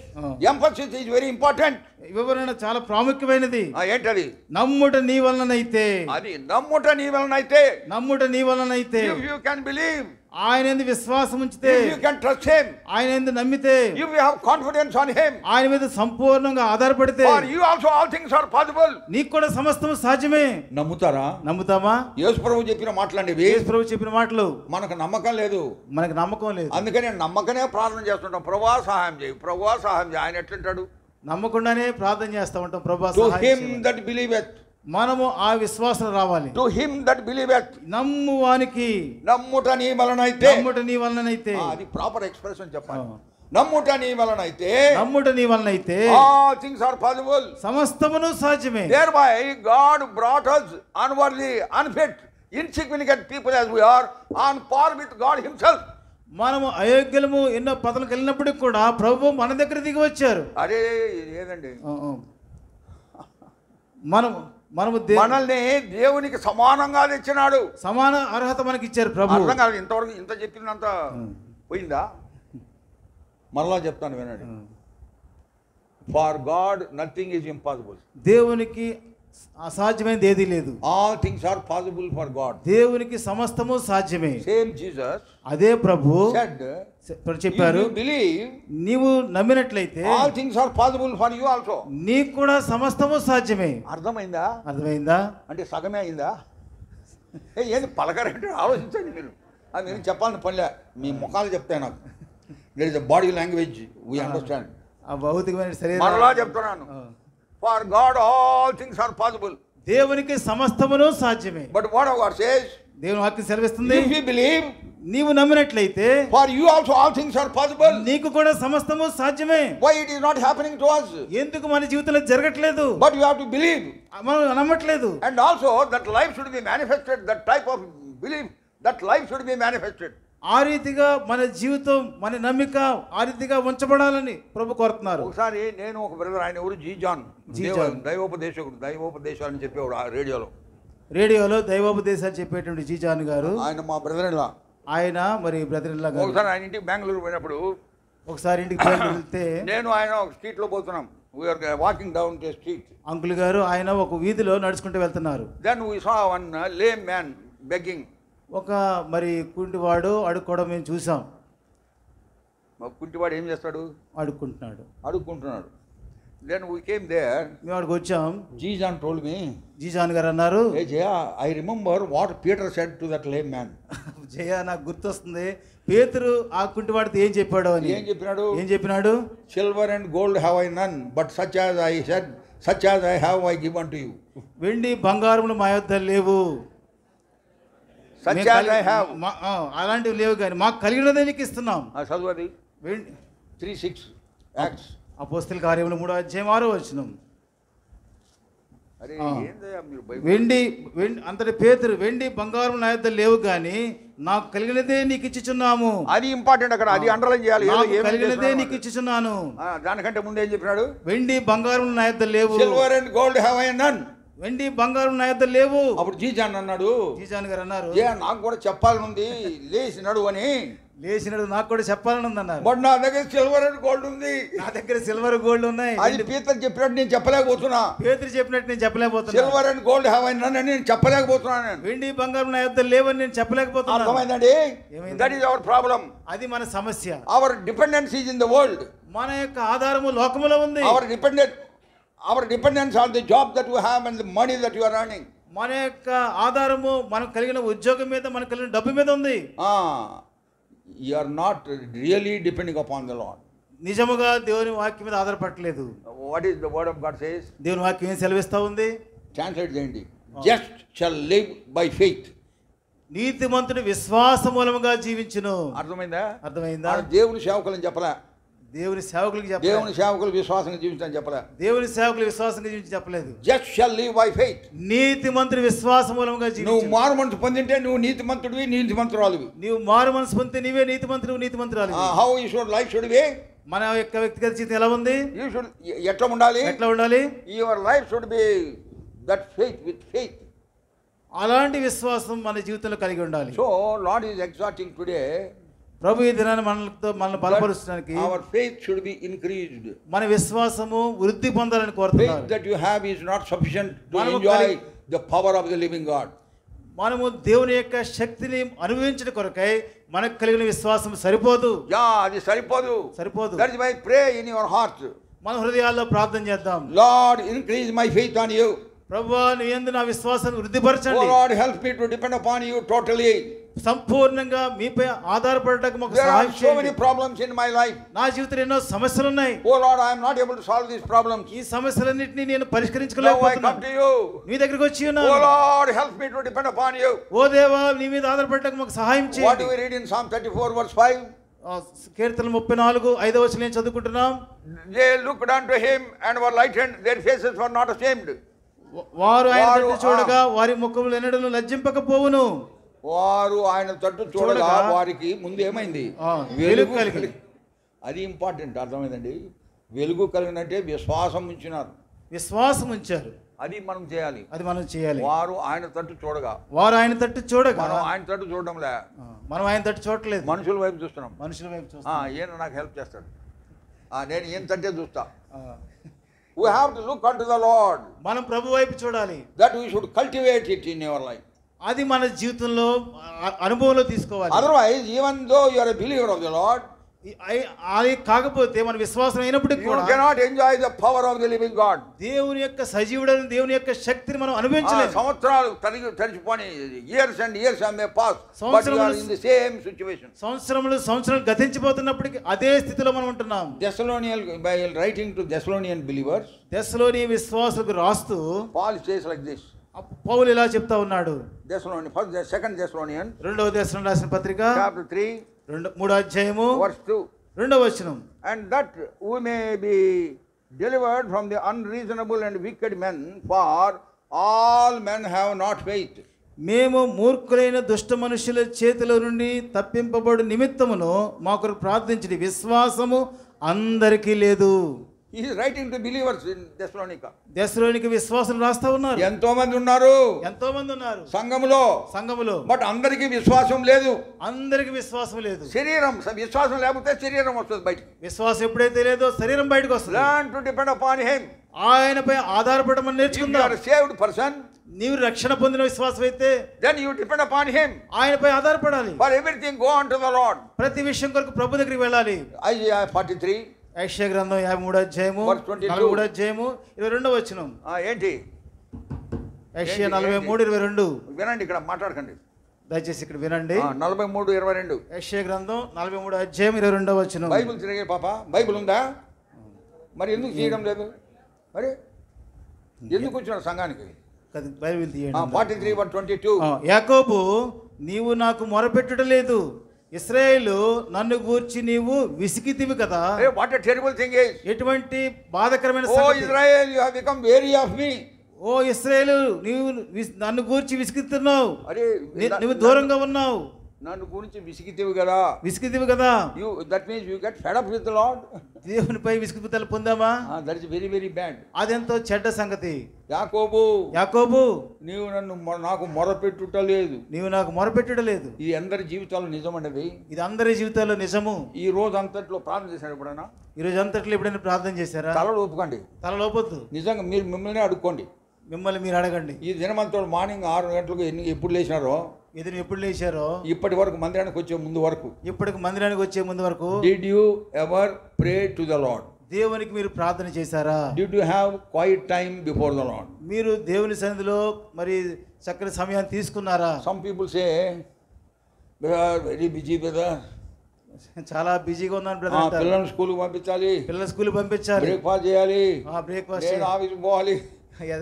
Emphasis is very important. వివరణ చాలా ప్రాముఖ్యమైనది. ఏంటది? నమ్ముట నీ వలనైతే. అది నమ్ముట నీ వలనైతే. నమ్ముట నీ వలనైతే. If you can believe, ఆయన యందు విశ్వాసం ఉంచితే, you can trust him, ఆయన యందు నమ్మితే, if you have confidence on him, ఆయన మీద సంపూర్ణంగా ఆధారపడితే, for you also all things are possible. నీకు కూడా సమస్తము సాధ్యమే. నమ్ముతారా? నమ్ముతామా? యేసు ప్రభువు చెప్పిన మాటలండి. యేసు ప్రభువు చెప్పిన మాటలు. మనకు నమ్మకం లేదు. మనకు నమ్మకం లేదు. అందుకని నమ్మకనే ప్రార్థన చేస్తుంటాం. ప్రభువా సహాయం చేయి, ప్రభువా సహాయం చేయి. ఆయన ఎట్లంటాడు? నమ్మకుండానే ప్రార్థన చేస్తూ ఉంటాం. ప్రభువా సహాయం చేయి. To him that believeth. మనము ఆ విశ్వాసం రావాలి. To him that believeth. నమ్మువానికి. నమ్ముట నీ వలనైతే. నమ్ముట నీ వలనైతే. అది ప్రాపర్ ఎక్స్ప్రెషన్ చెప్పాలి. నమ్ముట నీ వలనైతే. నమ్ముట నీ వలనైతే. All things are possible. సమస్తమును సాధ్యమే. Thereby God brought us unworthy, unfit, insignificant people as we are on par with God himself. మనము అయోగ్యులము ఎన్నో పదవులకు వెళ్ళినప్పటికి కూడా ప్రభు మన దగ్గర దిగి వచ్చారు. అరే ఏదండి, మనల్ని దేవునికి సమానంగా తెచ్చినాడు. సమాన అర్హత మనకి ఇచ్చారు ప్రభు. అర్థం కాదు ఇంతవరకు. ఇంత చెప్పినంత పోయిందా? మరలా చెప్తాను వినండి. For God nothing is impossible. దేవునికి అసాధ్యమైనది ఏదీ లేదు. All things are possible for God. దేవునికి సమస్తము సాధ్యమే. సేమ్ జీసస్, అదే ప్రభు చెప్పారు, బిలీవ్, నీవు నమ్మినట్లయితే all things are possible for you also. నీకు కూడా సమస్తము సాధ్యమే. అర్థమైందా? అర్థమైందా? అంటే సగమే అయిందా? ఏంది పలకరంటే ఆలోచించండి మీరు. అది నేను చెప్పాలని పనిలే, మీ ముఖాలు చెప్తాయి నాకు. There is a body language, we understand. ఆ భౌతికమైన శరీరం. మరలా చెప్తున్నాను. For God all things are possible. దేవునికి సమస్తమును సాధ్యమే. బట్ వాట్ గాడ్ సేస్, దేవుని వాక్యం సెలవిస్తుంది, ఇఫ్ యు బిలీవ్, నీవు నమ్మినట్లయితే, for you also all things are possible. నీకు కూడా సమస్తము సాధ్యమే. Why it is not happening to us? ఎందుకు మన జీవితంలో జరగట్లేదు? But you have to believe. మనం నమ్మట్లేదు. And also that life should be manifested. That type of believe, that life should be manifested. ఆ రీతిగా మన జీవితం, మన నమ్మిక ఆ రీతిగా ఉంచబడాలని ప్రభు కోరుతున్నారు. ఒకసారి నేను ఒక బ్రదర్, ఆయన ఎవరు, జీజాన్, దైవోపదేశకుడు, దైవోపదేశాలని చెప్పేవాడు రేడియోలో దైవోపదేశాలు చెప్పేటువంటి జీజాన్ గారు. ఆయన మా బ్రదర్ ఇన్ లా. ఆయన మరి బ్రదర్ ఇన్ లా. ఒకసారి ఆయన ఇంటికి బెంగళూరు పోయినప్పుడు, ఒకసారి ఇంటికి వెళ్తే నేను ఆయన ఒక స్ట్రీట్ లో పోతున్నాం. We are walking down to street. Uncle గారు ఆయన ఒక వీధిలో నడుచుకుంటూ వెళ్తున్నారు. Then we saw one lame man begging. ఒక మరి కుంటివాడు అడుక్కోవడం మేము చూసాం. కుంటివాడు ఏం చేస్తాడు? అడుక్కుంటున్నాడు. Then we came there. మేము అక్కడికి వచ్చాం. Jijan told me, జీజాన్ గారు అన్నారు, hey Jaya, I remember what Peter said to that lame man. జయ నాకు గుర్తొస్తుంది పేతురు ఆ కుంటివాడితో ఏం చెప్పాడు అని. ఏం చెప్పినాడు? Silver and gold have I none, but such as I said, such as I have I give unto you. వెండి బంగారములు మా యొద్ద లేవు, Such as I have. అలాంటివి లేవు కానీ మాకు కలిగినదే నీకు ఇస్తున్నాం. చదువు వెండి 3:6 Acts. అపోస్తల కార్యములు 3వ అధ్యాయం 6వ వచనం. అరే వెండి అంతటి పేతురు, వెండి బంగారం నా యొద్ద లేవు కానీ నాకు కలిగినదే నీకు ఇచ్చుచున్నాము. అది ఇంపార్టెంట్ అక్కడ, అది అండర్లైన్ చేయాలి. కలిగినదే నీకు ఇచ్చుచున్నాను. దానికంటే ముందు ఏం చెప్పినాడు? వెండి బంగారం నా యొద్ద లేవు. Silver and gold have I none. వెండి బంగారం నా యొద్ద లేవు. అప్పుడు జీజాన్ అన్నాడు, జీజాన్ గారు అన్నారు, నాకు కూడా చెప్పాలని ఉంది, లేచినాడు అని. లేచినాడు, నాకు కూడా చెప్పాలని ఉంది అన్నారు. బట్ నా దగ్గర సిల్వర్ అండ్ గోల్డ్ ఉంది. నా దగ్గర సిల్వర్ గోల్డ్ ఉన్నాయి. అది పేతురు చెప్పినట్టు నేను చెప్పలేకపోతున్నా. పేతురు చెప్పినట్టు నేను చెప్పలేకపోతున్నా. Silver and gold have I none అని నేను చెప్పలేకపోతున్నాను. వెండి బంగారం నా యొద్ద లేవని నేను చెప్పలేకపోతున్నా. అర్థమైందండి? That is our problem. అది మన సమస్య. Our dependence is in the world. మన యొక్క ఆధారము లోకములో ఉంది. Our dependence on the job that you have and the money that you are earning. మన యొక్క ఆధారము మనం కలిగిన ఉద్యోగం మీద, మన కలిగిన డబ్బు మీద ఉంది. You are not really depending upon the Lord. నిజముగా దేవుని వాక్యం మీద ఆధారపడలేదు. What is the word of God says? దేవుని వాక్యం ఏం సెలవిస్తా ఉంది? Translate చేయండి. Just shall live by faith. నీతిమంతుడు విశ్వాస మూలముగా జీవించును. అర్థమైందా? దేవుని సేవకులని చెప్పలే, దేవుని సేవకులకు చెప్పలేదు. దేవుని సేవకులు విశ్వాసంగా జీవించని చెప్పలేదు. దేవుని సేవకులు విశ్వాసంగా జీవించి చెప్పలేదు. Just shall live by faith. నీతిమంతుడు విశ్వాస మూలంగా జీవించు. నువ్వు మారు మనసు పొందింటే నువ్వు నీతిమంతుడివి, నీతిమంతురాలివి. నీవు మారు మనసు పొందితే నీవే నీతిమంతుడు, నీతిమంతురాలివి. How you should life should be. మన యొక్క వ్యక్తిగత జీవితం ఎలా ఉంది? యు షుడ్ ఎట్లా ఉండాలి? Your life should be that faith with faith. అలాంటి విశ్వాసం మన జీవితంలో కలిగి ఉండాలి. So Lord is exhorting today. ప్రభు ఈ దినాన్ని మనల్ని బలపరుచడానికి our faith should be increased. మన విశ్వాసము వృద్ధి పొందాలని కోరుతున్నారు. Faith that you have is not sufficient to enjoy the power of the living God. మనము దేవుని యొక్క శక్తిని అనుభవించడం కొరకై మనకు కలిగిన విశ్వాసం సరిపోదు. అది సరిపోదు. That is why pray in your heart. మన హృదయాల్లో ప్రార్థన చేద్దాం. Lord, increase my faith on you. ప్రభువా నీ యందు నా విశ్వాసాన్ని వృద్ధిపరచండి. Oh Lord, help me to depend upon you totally. సంపూర్ణంగా మీపై ఆధారపడడానికి మాకు సహాయం చేయండి. There are so many problems in my life. నా జీవితంలో ఎన్నో సమస్యలు ఉన్నాయి. Oh Lord, I am not able to solve these problems. ఈ సమస్యలన్నిటిని నేను పరిష్కరించలేకపోతున్నాను. Now I come to you. నీ దగ్గరికి వచ్చి ఉన్నాను. Oh Lord, help me to depend upon you. ఓ దేవా నీ మీద ఆధారపడడానికి మాకు సహాయం చేయండి. What do we read in Psalm 34 verse 5? కీర్తన 34 5వ వచనం నేను చదువుకుంటున్నాం. They looked unto him and were lightened, their faces were not ashamed. వారు ఆయన తట్టు చూడగా వారి ముఖములు ఎన్నడూ లజ్జింపకపోవును. వారు ఆయన తట్టు చూడగా వారికి ముందు ఏమైంది? వెలుగు కలిగి. అది ఇంపార్టెంట్. అర్థమైందండి? వెలుగు కలిగినంటే విశ్వాసం ఉంచినారు. విశ్వాసం ఉంచారు. అది మనం చేయాలి. వారు ఆయన తట్టు చూడగా ఆయన తట్టు చూడడంలే, మనం ఆయన తట్టు చూడలేదు. మనుషుల వైపు చూస్తున్నాం. ఈయన నాకు హెల్ప్ చేస్తాడు, నేను ఈయన తట్టే చూస్తా. We have to look unto the Lord. మనం ప్రభు వైపు చూడాలి. That we should cultivate it in your life. అది మన జీవితంలో అనుభవంలో తీసుకోవాలి. Otherwise, even though you are a believer of the Lord, అది కాకపోతే మన విశ్వాసం అయినప్పటికీ కూడా you cannot enjoy the power of the living God. దేవుని యొక్క సజీవుడైన దేవుని యొక్క శక్తిని మనం అనుభవించలేము. సంవత్సరాలు తరిగిపోని, years and years may pass, but you are in the same situation. సంవత్సరాలు గతించిపోతున్నప్పటికీ అదే స్థితిలో మనం ఉంటున్నాం. By writing to Thessalonian believers, థెస్సలోనియ విశ్వాసులకు రాస్తూ Paul says like this. పౌలు ఇలా చెప్తా ఉన్నాడు. Second Thessalonian, రెండవ దశలోని రాసిన పత్రిక chapter 3 3వ అధ్యాయము verse 2. 2వ వచనం. And that we may be delivered from the unreasonable and wicked men, for all men have not faith. మేము మూర్ఖులైన దుష్ట మనుషుల చేతుల నుండి తప్పింపబడు నిమిత్తమును మాకు ప్రార్థించడి విశ్వాసము అందరికీ లేదు. He is writing to believers in Thessalonica. థెస్సలోనిక విశ్వాసులు రాస్తా ఉన్నారు. ఎంతో మంది ఉన్నారు సంఘములో, బట్ అందరికీ విశ్వాసం లేదు. శరీరం విశ్వాసం లేకపోతే శరీరం వస్తుంది బయటికి. విశ్వాసం ఎప్పుడైతే లేదో శరీరం బయటకు వస్తుంది. Learn to depend upon him. ఆయనపై ఆధారపడమని నేర్చుకుందాం. If you are a saved person, నీవు రక్షణ పొందిన విశ్వాసం అయితే then you depend upon him. ఆయనపై ఆధారపడాలి. For everything go unto the Lord. ప్రతి విషయం కొరకు ప్రభు దగ్గరికి వెళ్ళాలి. Isaiah 43 యెషయా గ్రంథం 53వ అధ్యాయము Verse 22. 43వ అధ్యాయము 22వ వచనం. ఏంటి యెషయా 43:22. వినండి, ఇక్కడ మాట్లాడకండి. దయచేసి ఇక్కడ వినండి. 43:22. యెషయా గ్రంథం 43వ అధ్యాయం 22వ వచనం. బైబిల్ తిరిగే పాప, బైబిల్ ఉందా? మరి ఎందుకు చేయడం లేదు? మరి ఎందుకు వచ్చినారు సంఘానికి? బైబిల్ తీయండి. 43:22. యాకోబు, నీవు నాకు మొరపెట్టుట లేదు, ఇశ్రాయేలు నన్ను గూర్చి నీవు విసిగితివి కదా. What a terrible thing is. ఎటువంటి బాధకరమైన ఓ సంగతి. Israel, you have become weary of me. ఓ ఇశ్రాయేలు, నీవు నన్ను గూర్చి విసిగిస్తున్నావు, అరే నువ్వు దూరంగా ఉన్నావు, నన్ను గురించి విసిగితివి కదా. విసిగితివి కదా. That means you get fed up with the Lord. దేవునిపై విసిగితలు పొందామా? That is very very bad. అదెంతో చెడ్డ సంగతి. యాకోబు, నీవు నాకు మొరపెట్టుట లేదు, నీవు నాకు మొరపెట్టుట లేదు. ఇది అందరి జీవితాల్లో నిజమండి. ఇది అందరి జీవితాల్లో నిజము. ఈ రోజు అంతట్లో ప్రార్థన చేశారు ఎప్పుడైనా? ఈ రోజు అంతట్లో ఎప్పుడైనా ప్రార్థన చేశారా? తల లోపుకోండి, తల లోపొద్దు. నిజంగా మీరు మిమ్మల్ని అడుక్కోండి, మిమ్మల్ని మీరు అడగండి. ఈ దినమంతా మార్నింగ్ 6 గంటలకు ఎప్పుడు లేచినారో, ఎదురు ఎప్పుడు లేచారో, ఇప్పటి వరకు మందిరానికి వచ్చే ముందు వరకు, ఇప్పటికి మందిరానికి వచ్చే ముందు వరకు, did you ever pray to the Lord? దేవునికి మీరు ప్రార్థన చేశారా? Did you have quiet time before the Lord? మీరు దేవుని సన్నిధిలో మరి చక్కని సమయాన్ని తీసుకున్నారా? Some people say we are very busy brother, చాలా బిజీగా ఉన్నాను బ్రదర్. పిల్లల్ని స్కూల్కి పంపించాలి, పిల్లల స్కూల్ పంపించాలి, బ్రేక్ఫాస్ట్ చేయాలి, బ్రేక్ఫాస్ట్ ఆఫీస్కి పోవాలి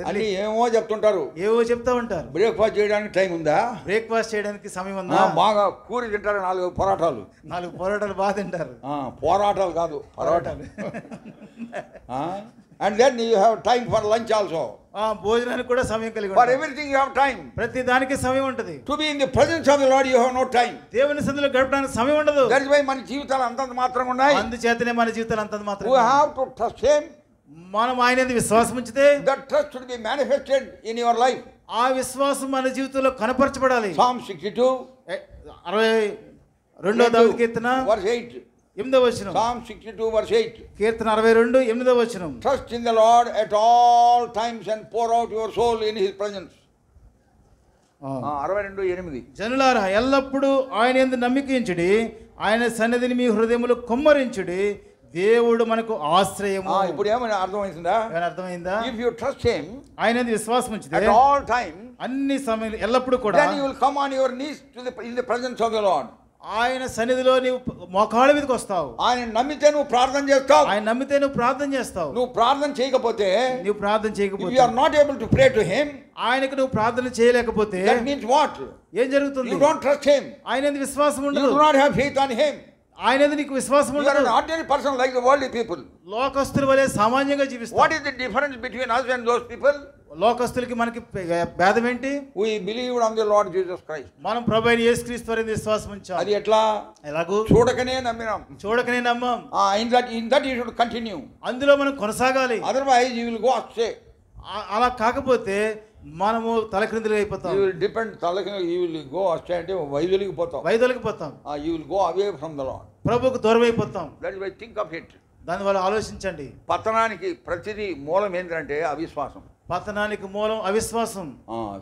అని ఏమో చెప్తుంటారు, ఏవో చెప్తా ఉంటారు. బ్రేక్ఫాస్ట్ చేయడానికి టైం ఉందా? బ్రేక్ఫాస్ట్ చేయడానికి సమయం ఉందా? బాగా కూరి తింటారు, 4 పొరాటాలు, 4 పొరాటాలు బాగా తింటారు. పోరాటాలు కాదు, పొరాటాలు. And then you have time for lunch also. భోజనానికి కూడా సమయం కలిగి for everything you have time. ప్రతి దానికి సమయం ఉంటుంది. To be in the presence of the Lord you have no time. దేవుని సన్నిధిలో గడపడానికి సమయం ఉండదు. దట్ ఇస్ వై మన జీవితాలు అంతంత మాత్రంగా ఉన్నాయి. అందుచేతనే మన జీవితాలు అంతంత మాత్రం. We have to trust him. మనం ఆయన యందు విశ్వాసం ఉంచితే that trust should be manifested in your life. ఆ విశ్వాసం మన జీవితంలో కనపరచబడాలి. సామ్ 62 62వ దావీదు కీర్తన వర్స్ 8 8వ వచనం. Sam 62 verse 8. కీర్తన 62 8వ వచనం. Trust in the Lord at all times and pour out your soul in his presence. 62:8. జనులారా, ఎల్లప్పుడూ ఆయన యందు నమ్మిక ఉంచుడి, ఆయన సన్నిధిని మీ హృదయములో కుమ్మరించుడి, దేవుడు మనకు ఆశ్రయము. ఇప్పుడు ఏమైనా అర్థమైందా? అర్థమైందా? ఇఫ్ యు ట్రస్ట్ హిమ్, ఆయన యందు విశ్వాసం ఉంచితే at all time, అన్ని సమయం ఎల్లప్పుడూ కూడా, then you will come on your knees to the in the presence of the Lord. ఆయన సన్నిధిలో నీవు మోకాళ్ళ మీదకి వస్తావు. ఆయన నమ్మితే నువ్వు ప్రార్థన చేస్తావు. ఆయన నమ్మితే నువ్వు ప్రార్థన చేస్తావు. నువ్వు ప్రార్థన చేయకపోతే, నువ్వు ప్రార్థన చేయకపోతే, you are not able to pray to him, ఆయనకు నువ్వు ప్రార్థన చేయలేకపోతే, that means what? ఏం జరుగుతుంది? You don't trust him. ఆయన యందు విశ్వాసం You ఉండదు. do not have faith on him. ఆయన యందు నీకు విశ్వాసం You are ఉండదు. an ordinary person like the worldly people. లోకస్తుల వలె సామాన్యంగా జీవిస్తావు. What is the difference between us and those people? లోకస్తులకి మనకి భేదం ఏంటి? We believed on the Lord Jesus Christ. మనం ప్రభువైన యేసుక్రీస్తు వారిని విశ్వాసం ఉంచాం. అది ఎట్లా? ఎలాగూ చూడకనే నమ్మినాం, చూడకనే నమ్మాం. in that you should continue. అందులో మనం కొనసాగాలి. Otherwise you will go astray. అలా కాకపోతే మనము తలక్రిందులు అయిపోతాం. You will depend, you will go astray అంటే వైదొలిగిపోతాం. వైదొలిగిపోతాం. You will go away from the Lord. ప్రభువుకు దూరం అయిపోతాం. That is why think of it. దానివల్ల ఆలోచించండి. పతనానికి ప్రతిదీ మూలం ఏంటంటే అవిశ్వాసం. పతనానికి మూలం అవిశ్వాసం.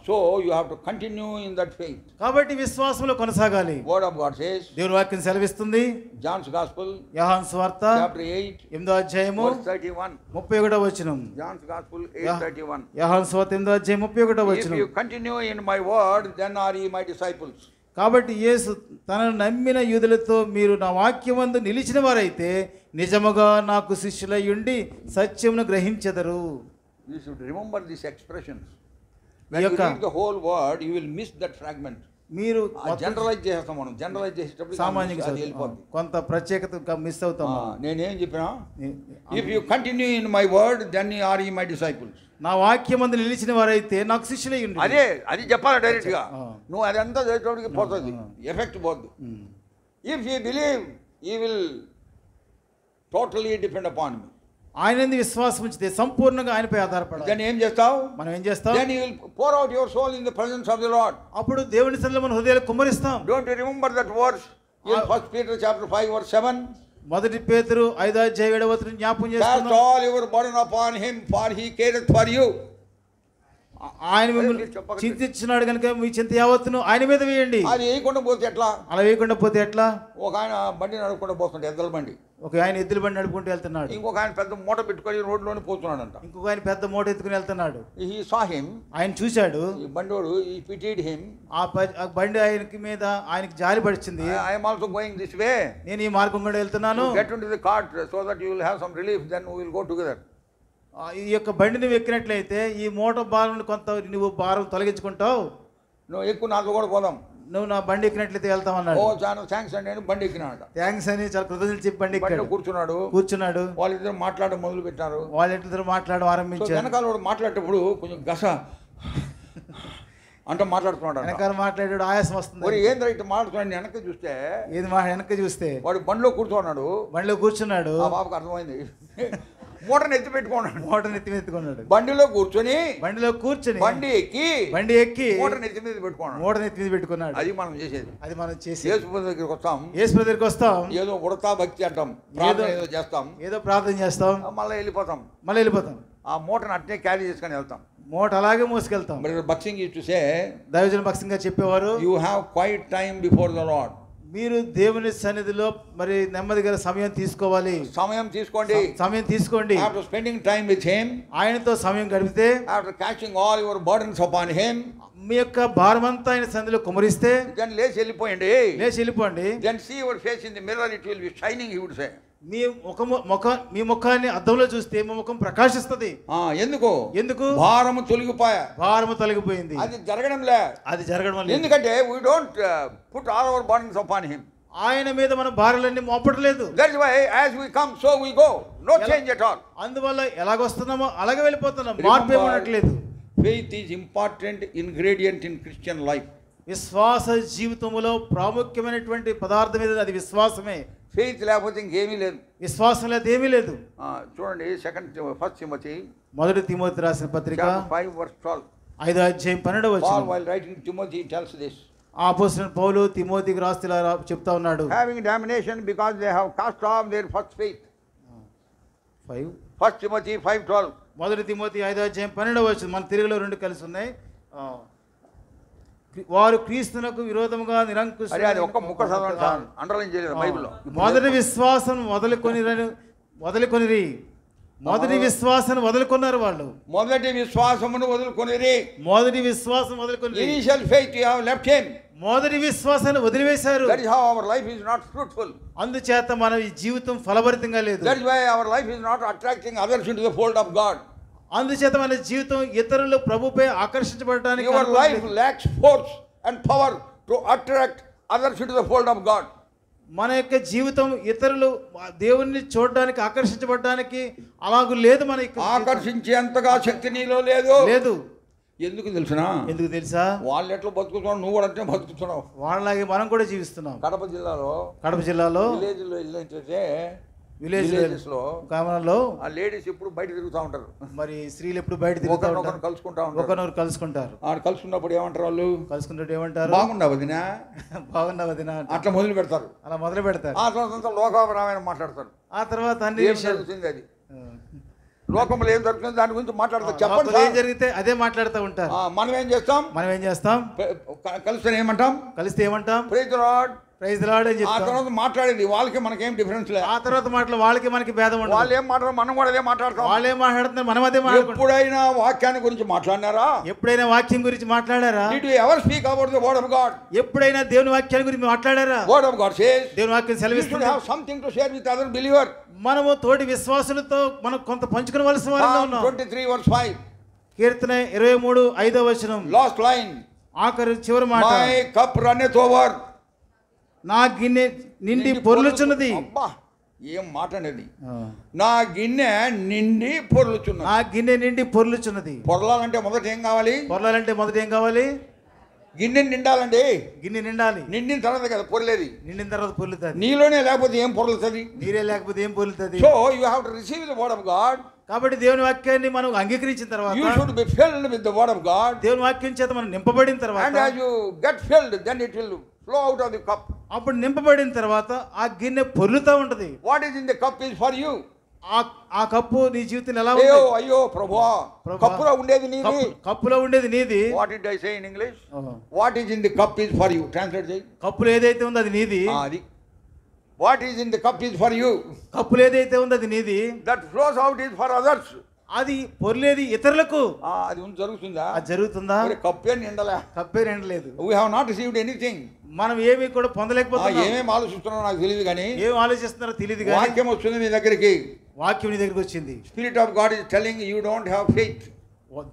So you have to continue in that faith. కాబట్టి విశ్వాసంలో కొనసాగాలి. Word of God says, దేవుని వాక్యం సెలవిస్తుంది. John's Gospel, యోహాను సువార్త chapter 8, 8వ అధ్యాయము 31. 31వ వచనం. John's Gospel 8:31. యోహాను సువార్త 8వ అధ్యాయం 31వ If వచనం. you continue in my word, then are ye my disciples. కాబట్టి యేసు తనను నమ్మిన యూదులతో, మీరు నా వాక్యమందు నిలిచిన వారైతే నిజముగా నాకు శిష్యులై ఉండి సత్యమును గ్రహించెదరు. You should remember these expressions. When you యొక్క read the whole word, you will miss that fragment. మీరు జనరలైజ్ చేస్తాం, మనం జనరలైజ్ చేసేటప్పుడు సామాన్యంగా అది వెళ్ళిపోద్ది. కొంత ప్రత్యేకత మిస్ అవుతాం. నేనేం చెప్పినా, if you continue in my word then are you my disciples. నా వాక్యమందు నిలిచిన వారైతే నాకు శిష్యులై ఉండి. అది చెప్పాలి డైరెక్ట్ గా. నువ్వు అదంతా చదివేటోడికి పోతుంది, ఎఫెక్ట్ పోద్దు. If you believe you will totally depend upon me. ఆయన యందు విశ్వాసం ఉంచితే సంపూర్ణంగా ఆయనపై ఆధారపడాలి. దెన్ ఏం చేస్తావు? మనం ఏం చేస్తాం? Then you will pour out your soul in the presence of the Lord. అప్పుడు దేవుని సన్నిధిలో మన హృదయాలు కుమ్మరిస్తాం. Don't you remember that verse in 1 Peter chapter 5 verse 7? మొదటి పేతురు 5వ అధ్యాయం 7వ వచనం జ్ఞాపకం Cast చేసుకుందాం. all your burden upon him, for he careth for you. ఆయన మిమ్మల్ని మీరు చెప్పగలరు. చింతించున్నాడు కనుక మీ చింత యావత్తును ఆయన మీద వేయండి. అది వేయకుండా పోతే ఎట్లా? అలా వేయకుండా పోతే ఎట్లా? ఒక ఆయన బండి నడుపుకుండా పోతుంటే ఎద్దల బండి, ఒక ఆయన ఎద్దుల బండి నడుపుకుంటూ వెళ్తున్నాడు, ఇంకొక ఆయన పెద్ద మూట పెట్టుకొని రోడ్లోనే పోతున్నాడంట. ఇంకొక ఆయన పెద్ద మూట ఎత్తుకుని వెళ్తున్నాడు. ఈ సా హిమ్, ఆయన చూశాడు, ఈ బండోడు ఈ పిటీడ్ హిమ్, ఆ బండి ఆయనకి మీద ఆయనకి జాలి పడిచింది. I'm also going this way, నేను ఈ మార్గం కూడా వెళ్తున్నాను, get into the cart so that you will have some relief, then we will go together. ఈ యొక్క బండిని ఎక్కినట్లయితే ఈ మూట భారం కొంత నువ్వు భారం తొలగించుకుంటావు, నువ్వు ఎక్కువ నాతో కూడా పోదాం, నువ్వు నా బండి ఎక్కినట్లయితే వెళ్తామన్నాడు. ఓ చాలా థ్యాంక్స్ అండి అని బండి ఎక్కినాడు. థ్యాంక్స్ అని చాలా కృతజ్ఞతలు చెప్పి బండి బండిలో ఎక్కాడు. కూర్చున్నాడు. వాళ్ళిద్దరు మాట్లాడడం మొదలు పెట్టారు. వాళ్ళిద్దరు మాట్లాడడం సో ఆరంభించారు. వెనకాల వాడు మాట్లాడేటప్పుడు కొంచెం గస అంటే మాట్లాడుతున్నాడు. వెనకాల మాట్లాడాడు, ఆయాసం వస్తుంది. మరి ఏం రైట్ మాట్లాడుతున్నాడు. వెనక్కి చూస్తే ఏది వెనక్కి చూస్తే వాడు బండిలో కూర్చున్నాడు. బండిలో కూర్చున్నాడు. ఆ బాబుకి అర్థమైంది, మూటను ఎత్తి పెట్టుకున్నాడు. మూటను ఎత్తి ఎత్తుకున్నాడు. బండిలో కూర్చొని బండి ఎక్కి మూటను ఎత్తి మీద పెట్టుకున్నాడు. మూటను ఎత్తి మీద పెట్టుకున్నాడు. అది మనం చేసేది. అది మనం చేసి యేసు దగ్గరికి వస్తాం, యేసు దగ్గరికి వస్తాం, ఏదో ఉడతా భక్తి అంటాం, ప్రార్థన ఏదో చేస్తాం, ఏదో ప్రార్థన చేస్తాం, మళ్ళీ వెళ్ళిపోతాం. ఆ మూటను అట్నే క్యారీ చేసుకొని వెళ్తాం. మూట అలాగే మోసుకెళ్తాం. బక్సింగ్ చూసే దైవజన భక్తిగా చెప్పేవారు, you have quiet time before the Lord. మీరు దేవుని సన్నిధిలో మరి నెమ్మదిగా సమయం తీసుకోవాలి. సమయం తీసుకోండి. After spending time with him, ఆయనతో సమయం గడిపితే, after catching all your burdens upon him, మీ యొక్క భారమంతా ఆయన సన్నిధిలో కుమరిస్తే, దెన్ లేచి వెళ్ళిపోండి. Then see your face in the mirror, it will be shining, he would say. మీ ముఖాన్ని అద్దంలో చూస్తే మీ ముఖం ప్రకాశిస్తుంది. ఎందుకు? భారము తొలగిపోయింది. అది జరగడం లేదు. ఎందుకంటే we don't put all our burdens upon him. ఆయన మీద మన భారాలన్నీ మోపడలేదు. That's why as we come so we go, no change at all. అందువల్ల ఎలాగొస్తున్నామో అలాగే వెళ్ళిపోతున్నాం, మార్పు ఏమనట్లేదు. Faith is important ingredient in Christian life. విశ్వాస జీవితంలో ప్రాముఖ్యమైనటువంటి పదార్థం ఏది? అది విశ్వాసమే. ఫెయిత్ లేకపోతే ఇంకేమీ లేదు. విశ్వాసం లేదు, ఏమీ లేదు. చూడండి, ఫస్ట్ తిమోతి, మొదటి తిమోతి రాసిన పత్రిక 5:12, 5వ అధ్యాయం 12వ వచనం. Paul while writing to Timothy tells this. అపోస్తలుడైన పౌలు తిమోతికి రాస్తూ ఇలా చెప్తా ఉన్నాడు, having damnation because they have cast off their first faith. 5 first Timothy 5:12. మొదటి తిమోతి 5వ అధ్యాయం 12వ వచనం. మన తెలుగులో రెండు కలిసి ఉన్నాయి. వారు క్రీస్తునకు విరోధముగా నిరంకుశ, అది ఒక్క ముక్క చదవండి, అండర్లైన్ చేయలేదు బైబిల్లో. మొదటి విశ్వాసం వదులుకొనిరి. మొదటి విశ్వాసాన్ని వదులుకున్నారు వాళ్ళు. మొదటి విశ్వాసమును వదులుకొనిరి. Initial faith you have left him. మొదటి విశ్వాసాన్ని వదిలివేశారు. That is how our life is not fruitful. అందుచేత మన ఈ జీవితం ఫలభరితంగా లేదు. That is why our life is not attracting others into the fold of God. అందుచేత మన జీవితం ఇతరులు ప్రభుపై ఆకర్షించబడడానికి, your life lacks force and power to attract others into the fold of God. మన యొక్క జీవితం ఇతరులు దేవుణ్ణి చూడడానికి ఆకర్షించబడడానికి అలాగూ లేదు. మన ఆకర్షించేంతగా శక్తి నీలో లేదు. ఎందుకు తెలుసా? వాళ్ళు ఎట్లా బతుకుతున్నావు, నువ్వు కూడా అంటే బతుకుతున్నావు. వాళ్ళలాగే మనం కూడా జీవిస్తున్నాం. కడప జిల్లాలో విలేజెస్ లో ఆ లేడీస్ ఎప్పుడు బయట తిరుగుతూ ఉంటారు. మరి స్త్రీలు ఎప్పుడు బయట తిరుగుతూ ఉంటారు, ఒకరినొకరు కలుసుకుంటారు. కలుసుకున్నప్పుడు ఏమంటారు? బాగున్నావు వదినా అట్లా మొదలు పెడతారు. ఆ తర్వాత లోకాభిరామాయణం మాట్లాడతారు. ఆ తర్వాత అన్ని విషయాలు అది లోకంలో ఏం జరుగుతుంది దాని గురించి మాట్లాడతారు. చెప్పండి, ఏం జరిగితే అదే మాట్లాడుతూ ఉంటారు. మనం ఏం చేస్తాం? కలిస్తే ఏమంటాం? Praise the Lord, praise the Lord అని చెప్తాం. ఆ తర్వాత మాట్లాడేది వాళ్ళకి మనకేం డిఫరెన్స్ లేదు. ఆ తర్వాత మాటలు వాళ్ళకి మనకి భేదం ఉండదు. వాళ్ళు ఏం మాట్లాడారు, మనం కూడా అదే మాట్లాడతాం. వాళ్ళు ఏం మాట్లాడుతున్నారు, మనం అదే మాట్లాడుతాం. ఎప్పుడైనా వాక్యాన్ని గురించి మాట్లాడినారా? ఎప్పుడైనా వాక్యం గురించి మాట్లాడారా? Did you ever speak about the word of God? ఎప్పుడైనా దేవుని వాక్యాన్ని గురించి మాట్లాడారా? Word of God says, దేవుని వాక్యం సెలవిస్తుంది, you should have something to share with other believer. మనము తోటి విశ్వాసులతో మనం కొంత పంచుకోవలసిన వారిగా ఉన్నాం. 23:5 కీర్తన 23:5వ వచనం, లాస్ట్ లైన్, ఆఖరి చివరి మాట, మై కప్ రన్నెత్ ఓవర్, నా గిన్నె నిండి పొర్లుచున్నది. అబ్బా, ఏం మాట అనేది! నా గిన్నె నిండి పొర్లుచున్నది. పొరలాలంటే మొదట ఏం కావాలి? గిన్నె నిండాలండి. గిన్నె నిండాలి. నిండిన తర్వాత కదా పొరలేది. నిండిన తర్వాత పొర్లుతుంది. నీలోనే లేకపోతే ఏం పొర్లుతుంది? నీరే లేకపోతే ఏం పొర్లుతుంది? So you have to receive the word of God. కాబట్టి దేవుని వాక్యాన్ని మనం అంగీకరించిన తర్వాత, you should be filled with the word of God. దేవుని వాక్యం చేత మనం నింపబడిన తర్వాత, and as you get filled then it will flow out of the cup. అప్పుడు నింపబడిన తర్వాత ఆ గిన్నె పొర్లుతూ ఉంటది. What is in the cup is for you. ఆ కప్పు నీ జీవితంలో ఎలా అయ్యో ఉంది? అయ్యో ప్రభువా, కప్పులో ఉండేది నీది. కప్పులో ఉండేది నీది. What it I say in English? What is in the cup is for you. Translate చేయి. కప్పులో ఏదైతే ఉందో అది నీది. అది what is in the cup is for you. కప్పులో ఏదైతే ఉందో అది నీది. That flows out is for others. అది పొర్లేది ఇతరులకు. అది జరుగుతుందా? అది జరుగుతుందా? కప్పే నిండలే, కప్పే నిండలేదు. We have not received anything. మనం ఏమీ కూడా పొందలేకపోతున్నాం. ఏమేమి ఆలోచిస్తున్నారో నాకు తెలియదు కానీ, ఏం ఆలోచిస్తున్నారో తెలియదు కానీ వాక్యం వస్తుంది మీ దగ్గరికి. వాక్యం నీ దగ్గరికి వచ్చింది. Spirit of God is telling you don't have faith.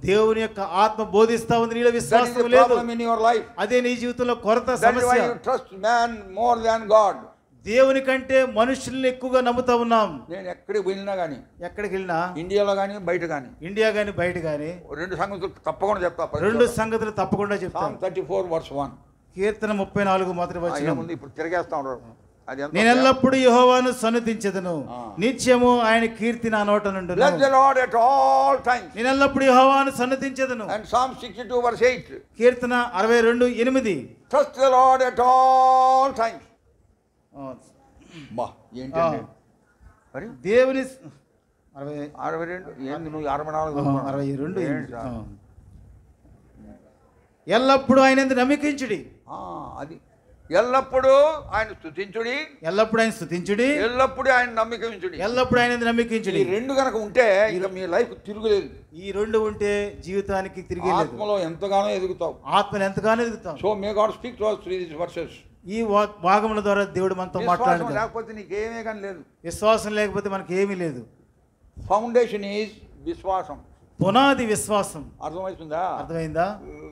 దేవుని యొక్క ఆత్మ బోధిస్తా ఉంది, నీలో That is విశ్వాసం the లేదు. problem in your life. అదే నీ జీవితంలో కొరత That is why సమస్య. you trust man more than God. దేవుని కంటే మనుషుల్ని ఎక్కువగా నమ్ముతా ఉన్నాం. నేను ఎక్కడికి వెళ్ళినా కానీ, ఎక్కడికి వెళ్ళినా, ఇండియాలో కానీ బయట కానీ, ఇండియా కానీ బయట కానీ, రెండు సంగతులు తప్పకుండా చెప్తా. రెండు సంగతులు తప్పకుండా చెప్తాను. Psalm 34 verse 1. కీర్తన 34 మొదటి వచనం. ఏముంది ఇప్పుడు తిరిగేస్తా ఉన్నారు. అది ఎంత నేను ఎల్లప్పుడూ యెహోవాను సన్నుతించెదను, నిత్యము ఆయన కీర్తి నా నోట నుండును. Bless the Lord at all times. నేను ఎల్లప్పుడూ యెహోవాను సన్నుతించెదను. And Psalm 62 verse 8. Keerthana 62:8. Trust the Lord at all times. బా ఏంటండి మరి దేవుని 62 ఏంది నువ్వు 64 62 ఎల్లప్పుడూ ఆయన యందు నమ్మకించుడి. అది ఎల్లప్పుడూ ఆయన స్తుతించుడి, ఎల్లప్పుడూ ఆయన స్తుతించుడి, ఎల్లప్పుడూ ఆయన నమ్మకించుడి. ఎల్లప్పుడూ ఆయన యందు నమ్మకించుడి. ఈ రెండు కనుక ఉంటే ఇక మీ లైఫ్ తిరుగులేదు. ఈ రెండు ఉంటే జీవితానికి తిరిగి ఆత్మలో ఎంతగానో ఎదుగుతావు, ఆత్మలు ఎంతగానో ఎదుగుతాం. So may God speak to us through these verses. ఈ భాగముల ద్వారా దేవుడు మనతో మాట్లాడాడు. లేకపోతే నీకేమీ కానీ లేదు. విశ్వాసం లేకపోతే మనకి ఏమీ లేదు. ఫౌండేషన్ ఈజ్ విశ్వాసం. పునాది విశ్వాసం. అర్థమవుతుందా? అర్థమైందా?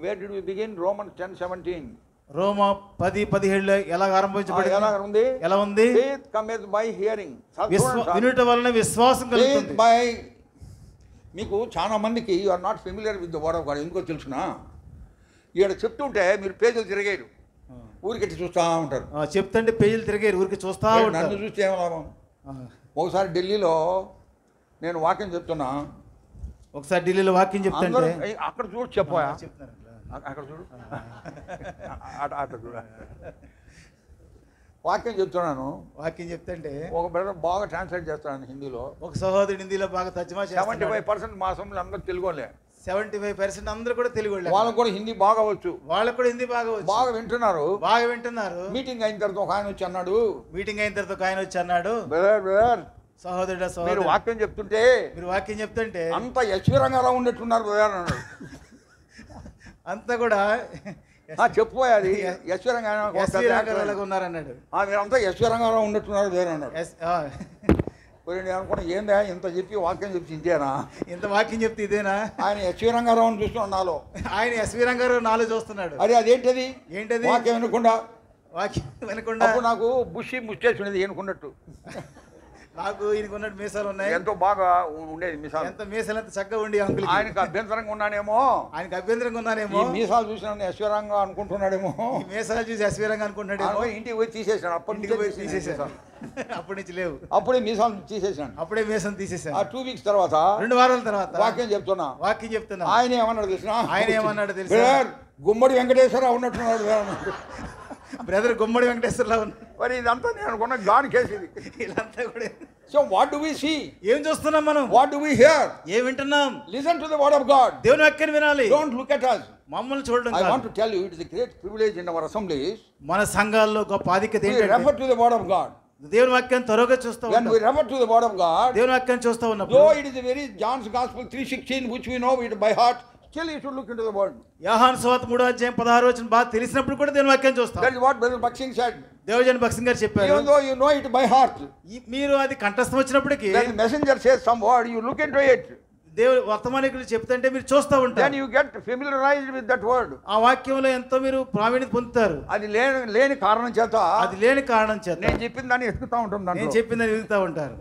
Where did we begin? Romans 10:17. రోమా 10:17 ఎలా ఆరంభించబడింది? ఎలా ఉంది? Faith cometh by hearing. వినుట వలన విశ్వాసం కలుగుతుంది. బై మీకు చాలా మందికి you are not familiar with the word of God. ఎందుకో తెలుసునా? ఇక్కడ చెప్తుంటే మీరు పేజీలు తిరిగేరు, ఊరికెట్టి చూస్తూ ఉంటారు. చెప్తుంటే పేజీలు తిరిగేరు, ఊరికి చూస్తూ ఉంటారు. నన్ను చూస్తే ఏం లాభం? ఒకసారి ఢిల్లీలో నేను వాక్యం చెప్తున్నా, ఒకసారి ఢిల్లీలో వాక్యం చెప్తుంటే అక్కడ చూడు చెప్పా, అక్కడ చూడు, అక్కడ చూడు, వాక్యం చెప్తున్నాను. వాక్యం చెప్తుంటే ఒక బ్రదర్ బాగా ట్రాన్స్లేట్ చేస్తాను హిందీలో, ఒక సహోదరుడు హిందీలో బాగా తర్జుమా చేస్తాడు. 75% మా అసెంబ్లీ అందరూ తెలుగు వాళ్ళే. 75% అందరూ కూడా తెలుగు వాళ్ళే. వాళ్ళకు కూడా హిందీ బాగా వచ్చు, వాళ్ళకు కూడా హిందీ బాగా వచ్చు, బాగా వింటున్నారు, బాగా వింటున్నారు. మీటింగ్ అయిన తర్వాత ఒక ఆయన వచ్చి అన్నాడు, మీటింగ్ అయిన తర్వాత ఒక ఆయన వచ్చి అన్నాడు, బ్రదర్ సహోదరుడు మీరు వాక్యం చెప్తుంటే అంత యశ్వరంగారావు ఉన్నట్టున్నారు బ్రదర్ అన్నాడు. అంతా కూడా చెప్పబోయే అది యశ్వరంగారావు ఉన్నారన్నాడు. మీరంతా యశ్వరంగారావు ఉన్నట్టున్నారు బ్రదర్ అన్నాడు. నేను అనుకున్నా ఏందా ఇంత చెప్పి వాక్యం చెప్పి ఇంతేనా, ఇంత వాక్యం చెప్తే ఇదేనా? ఆయన ఎస్వి రంగారావు చూస్తున్నాడు నాలో, ఆయన ఎస్వి రంగారావు నాలో చూస్తున్నాడు. అరే అదేంటది ఏంటది? వాక్యం వినకుండా అప్పుడు నాకు బుషి ముచ్చేసి ఏనుకున్నట్టు, నాకు ఈయనకున్నట్టు మీసాలు ఉన్నాయి, ఎంతో బాగా ఉండేది మీసాలు, ఎంత మీసాలు ఎంత చక్కగా ఉండి అంకుల్. ఆయనకు అభ్యంతరంగా ఉన్నానేమో, ఆయనకు అభ్యంతరంగా ఉన్నానేమో, మీసాలు చూసిన యశ్వరంగా అనుకుంటున్నాడేమో, మీసాలు చూసి యశ్వరంగా అనుకుంటున్నాడేమో. ఇంటికి పోయి తీసేసాను, అప్పటి నుంచి పోయి తీసేసాను, అప్పటి నుంచి లేవు, అప్పుడే మీసాలు తీసేసాను, అప్పుడే మీసాలు తీసేసాను. 2 వీక్స్ తర్వాత 2 వారాల తర్వాత వాక్యం చెప్తున్నా, ఆయన ఏమన్నాడు తెలిసిన, ఆయన ఏమన్నాడు తెలుసు, గుమ్మడి వెంకటేశ్వరరావు ఉన్నట్టున్నాడు బ్రదర్, గుమ్మడి వెంకటేశ్వరరావు ఉన్నాడు. మరి ఇదంతా నేను అనుకున్నా గాడ్ కేసు ఇది, ఇదంతా కూడా. So what do we see, ఏం చూస్తున్నాం మనం, వాట్ డు వి హియర్, ఏం వింటున్నాం? Listen to the word of God, దేవుని వాక్యాన్ని వినాలి. డోంట్ లుక్ ఎట్ us, మమ్మల్ని చూడడం. I want to tell you it is a great privilege in our assemblies, మన సంఘాల్లో గొప్ప ఆధిక్యత ఏంటంటే refer to the word of God, దేవుని వాక్యాన్ని త్వరగా చూస్తూ ఉంటాం. When we refer to the word of God, దేవుని వాక్యాన్ని చూస్తూ ఉన్నప్పుడు, though it is a very John's Gospel 3:16 which we know it by heart, still you should look into the word. యోహాను సువార్త 3:16 బాగా తెలిసినప్పుడు కూడా దేవుని వాక్యాన్ని చూస్తాం. That is what Brother Bakshing said. దేవజన్ బక్సింగ్ గారు చెప్పారు. Even though you know it by heart, మీరు అది కంఠస్థం వచ్చినప్పటికీ, when the messenger says some word, you look into it. దేవుడు వర్తమానికులు చెప్తుంటే మీరు చూస్తూ ఉంటారు. Then you get familiarized with that word. ఆ వాక్యంలో ఎంతో మీరు ప్రావీణ్యత పొందుతారు. అది లేని కారణం చేత, అది లేని కారణం చేత నేను చెప్పిన దాన్ని ఎత్తుకుతా ఉంటాం, నేను చెప్పిన దాన్ని ఎదుగుతూ ఉంటారు.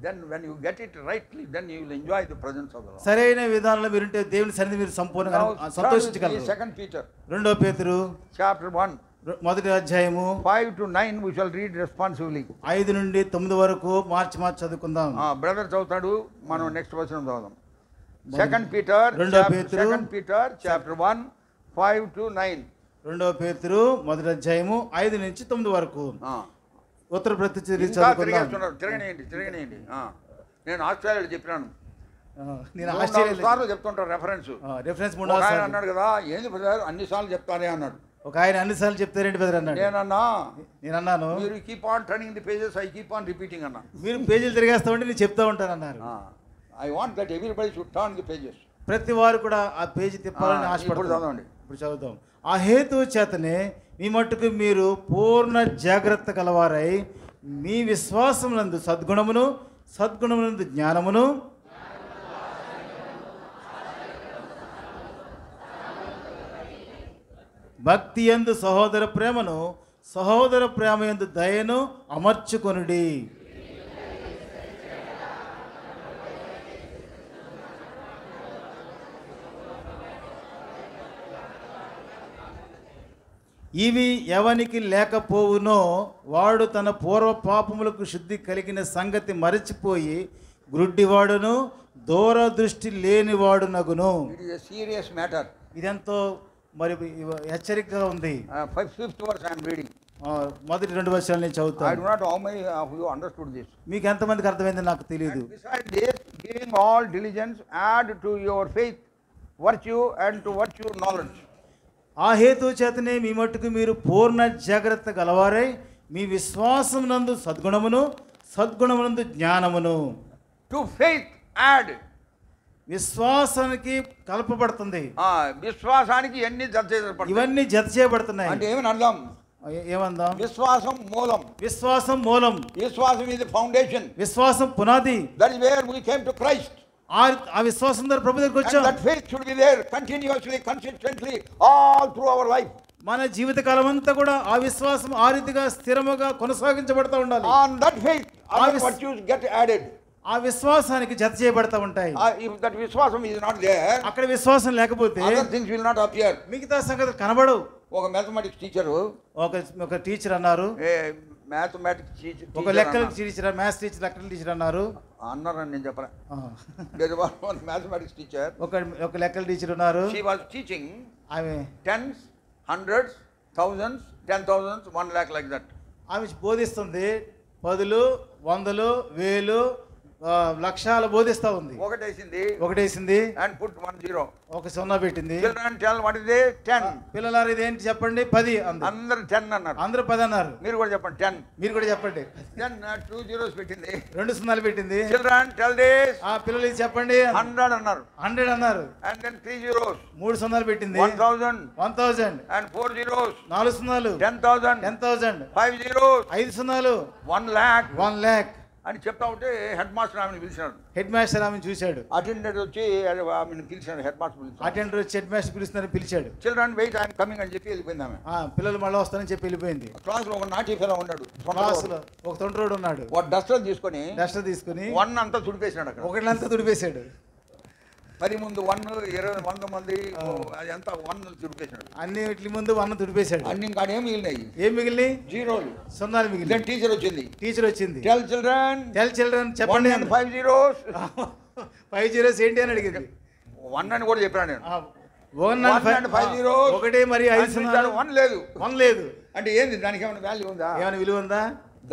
Then when you get it rightly, then you will enjoy the presence of the Lord. సరైన విధానంలో మీరుంటే దేవుని సన్నిధి మీరు సంపూర్ణంగా సంతోషించగలరు. 2 Peter, 2 పేతురు chapter 1, మొదటి అధ్యాయము 5 to 9 we shall read responsively. 5 నుండి 9 వరకు మార్చి చదువుకుందాం. బ్రదర్ చదువుతాడు, మనం నెక్స్ట్ వచనం చదువుదాం. 2 Peter, 2 Peter chapter 1 5 to 9. 2 పేతురు మొదటి అధ్యాయము 5 నుంచి 9 వరకు. ఉత్తర ప్రత్యుత్తర చదువుకుందాం. తిరగనేయండి. నేను ఆస్ట్రేలియాలో చెప్పినాను. నేను 3-4 సార్లు చెప్తుంటాను రెఫరెన్స్. రిఫరెన్స్ ఒక ఆయన అన్నాడు కదా, ఏంది బ్రదర్ అన్నిసార్లు చెప్తానే అన్నాడు. ఒక ఆయన అన్నిసార్లు చెప్తారేంటి బ్రదర్ అన్నాడు. నేను అన్నాను మీరు keep on turning the pages, I keep on repeating అన్నా. మీరు పేజీలు తిరిగేస్తా ఉంటే నేను చెప్తా ఉంటాను అన్నారు. I want that everybody should turn the pages. ప్రతి వారు కూడా ఆ పేజీ తిప్పాలని ఆశపడుతున్నాను. ఇప్పుడు చదువుతాం. ఆ హేతువు చేతనే మీ మట్టుకు మీరు పూర్ణ జాగ్రత్త కలవారై మీ విశ్వాసమునందు సద్గుణమును, సద్గుణమునందు జ్ఞానమును, భక్తి యందు సహోదర ప్రేమను, సహోదర ప్రేమ యందు దయను అమర్చుకొనుడి. ఇవి ఎవనికి లేకపోవునో వాడు తన పూర్వ పాపములకు శుద్ధి కలిగిన సంగతి మరచిపోయి గ్రుడ్డివాడును దూరదృష్టి లేనివాడునగును. It is a serious matter. ఇదెంతో మరి హెచ్చరికగా ఉంది. Fifth verse I am reading. మొదటి 2 వర్షాలు నేను చదువుతాను. I do not know how many of you understood this. మీకు ఎంతమందికి అర్థమైంది నాకు తెలియదు. Besides this, giving all diligence, add to your faith virtue, and to virtue knowledge. ఆ హేతు చేతనే మీ మట్టుకు మీరు పూర్ణ జాగ్రత్త గలవారై మీ విశ్వాసమునందు సద్గుణమును, సద్గుణమునందు జ్ఞానమును. To faith add. విశ్వాసానికి కలపబడుతుంది. విశ్వాసానికి ఎన్ని జత చేయబడతాయి, ఇవన్నీ జత చేయబడుతున్నాయి. అంటే ఏమని అర్థం? ఏమందాం? విశ్వాసం మూలం. విశ్వాసం మూలం. విశ్వాసం ఇది ఫౌండేషన్. విశ్వాసం పునాది. That is where we came to Christ. ఆ విశ్వాసం ద్వారా ప్రభు దగ్గరికి వచ్చాం. That faith should be there continuously, consistently, all through our life. మన జీవిత కాలం అంతా కూడా ఆ విశ్వాసం ఆ రీతిగా స్థిరముగా కొనసాగించబడతా ఉండాలి. On that faith, other virtues get added. ఆ విశ్వాసానికి జత చేయబడతా ఉంటాయి. If that విశ్వాసం is not there, అక్కడ విశ్వాసం లేకపోతే other things will not appear. మిగతా సంగతులు కనబడవు. ఒక మ్యాథమెటిక్స్ టీచరు, ఒక టీచర్ అన్నారు, మ్యాథమెటిక్స్ టీచర్, ఒక లెక్కల టీచర్, మ్యాథ్స్ టీచర్, లెక్కల టీచర్ అన్నారు. అన్నారని నేను చెప్పలే. మ్యాథమెటిక్స్ టీచర్, ఒక లెక్కల టీచర్ ఉన్నారు. షీ వాజ్ టీచింగ్ ఆమె tens, hundreds, thousands, 10,000s, 1 lakh like that. ఆమె బోధిస్తుంది 10,000, 100,000, 1,000, లక్షలు బోధిస్తా ఉంది. ఒకటేసింది అండ్ పుట్ 1 0, ఒక 0 పెట్టింది. Children tell what is it? 10. పిల్లలారు ఇదేంటి చెప్పండి? 10 అందరూ 10 అన్నారు. అందరూ 10 అన్నారు. మీరు కూడా చెప్పండి 10. మీరు కూడా చెప్పండి. 10 2 zeros పెట్టింది, 2 0 పెట్టింది. Children tell this. పిల్లలు ఇది చెప్పండి. 100 అన్నారు. 100 అన్నారు. అండ్ దెన్ 3 zeros, 3 0 పెట్టింది. 1,000 and 4 zeros, 4 0, 10,000, 5 zeros, 5 0, 1 lakh, 1 lakh అని చెప్తా ఉంటే హెడ్ మాస్టర్ ఆమెను పిలిచాడు. హెడ్ మాస్టర్ ఆమెను చూశాడు. అటెండెంట్ వచ్చి ఆమెను పిలిచాడు. హెడ్ మాస్టర్ పిలిచాడు. అటెండర్ వచ్చి హెడ్ మాస్టర్ పిలుస్తున్నారని పిలిచాడు. చిల్డ్రన్ వెయిట్, ఐఎమ్ కమింగ్ అని చెప్పి వెళ్ళిపోయింది ఆమె. పిల్లలు మళ్ళీ వస్తారని చెప్పి వెళ్ళిపోయింది. క్లాస్లో ఒక నాటి ఫెలో ఉన్నాడు. క్లాస్లో ఒక తొండ్రోడు ఉన్నాడు. వాడు డస్టర్ తీసుకొని 1 అంతా తుడిపేసినాడు. అక్కడ ఒకళ్ళంతా తుడిపేశాడు. 10 ముందు 1, 20, 100 మంది అదంతా 1 తుడిపేసినాడు. అన్నిటి ముందు 1 తుడిపేశాడు. అన్ని ఇంకా ఏం మిగిలినాయి? ఏం మిగిలినాయి? 0లు, 0 మిగిలినాయి. టీచర్ వచ్చింది. టెల్ చిల్డ్రన్ చెప్పండి. 1 and 5 zeros. 5 zeros ఏంటి అని అడిగింది. 1 అని కూడా చెప్పాను నేను. 1 and 5 zeros. ఒకటే మరి 5 0. 1 లేదు అంటే ఏంది? దానికి ఏమైనా వాల్యూ ఉందా? ఏమైనా విలువ ఉందా?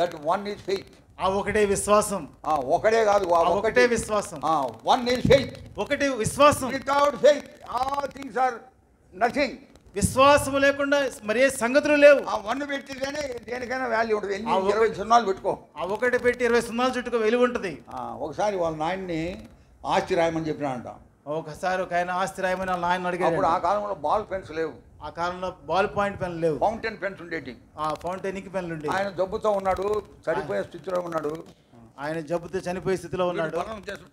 That 1 is faith. ఆ ఒకటే విశ్వాసం. ఒకటే కాదు, ఒకటే విశ్వాసం. 1 is faith. ఒకటే విశ్వాసం. Without faith all things are nothing. విశ్వాసం లేకుండా మరే సంగతులు లేవు. ఆ 1 పెట్టితేనే దేనికైనా వాల్యూ ఉంటుంది. 20 సున్నాలు పెట్టుకో. ఆ ఒకటి పెట్టి 20 సున్నాలు చుట్టుకో వెలుగు ఉంటుంది. ఒకసారి వాళ్ళ నాయన్ని ఆస్తి రాయమని చెప్పినాడంట. ఒకసారి ఒక ఆయన ఆస్తి రాయమని వాళ్ళ నాయన అడిగాడు. అప్పుడు ఆ కాలంలో బాల్ పెన్స్ లేవు. ఆ కాలంలో బాల్ పాయింట్ పెన్లు లేవు. ఫౌంటైన్ పెన్స్ ఉండేటి. ఫౌంటైన్ ఇంక్ పెన్లు ఉండేవి. ఆయన జబ్బుతో ఉన్నాడు, చనిపోయే స్థితిలో ఉన్నాడు. ఆయన జబ్బుతో చనిపోయే స్థితిలో ఉన్నాడు.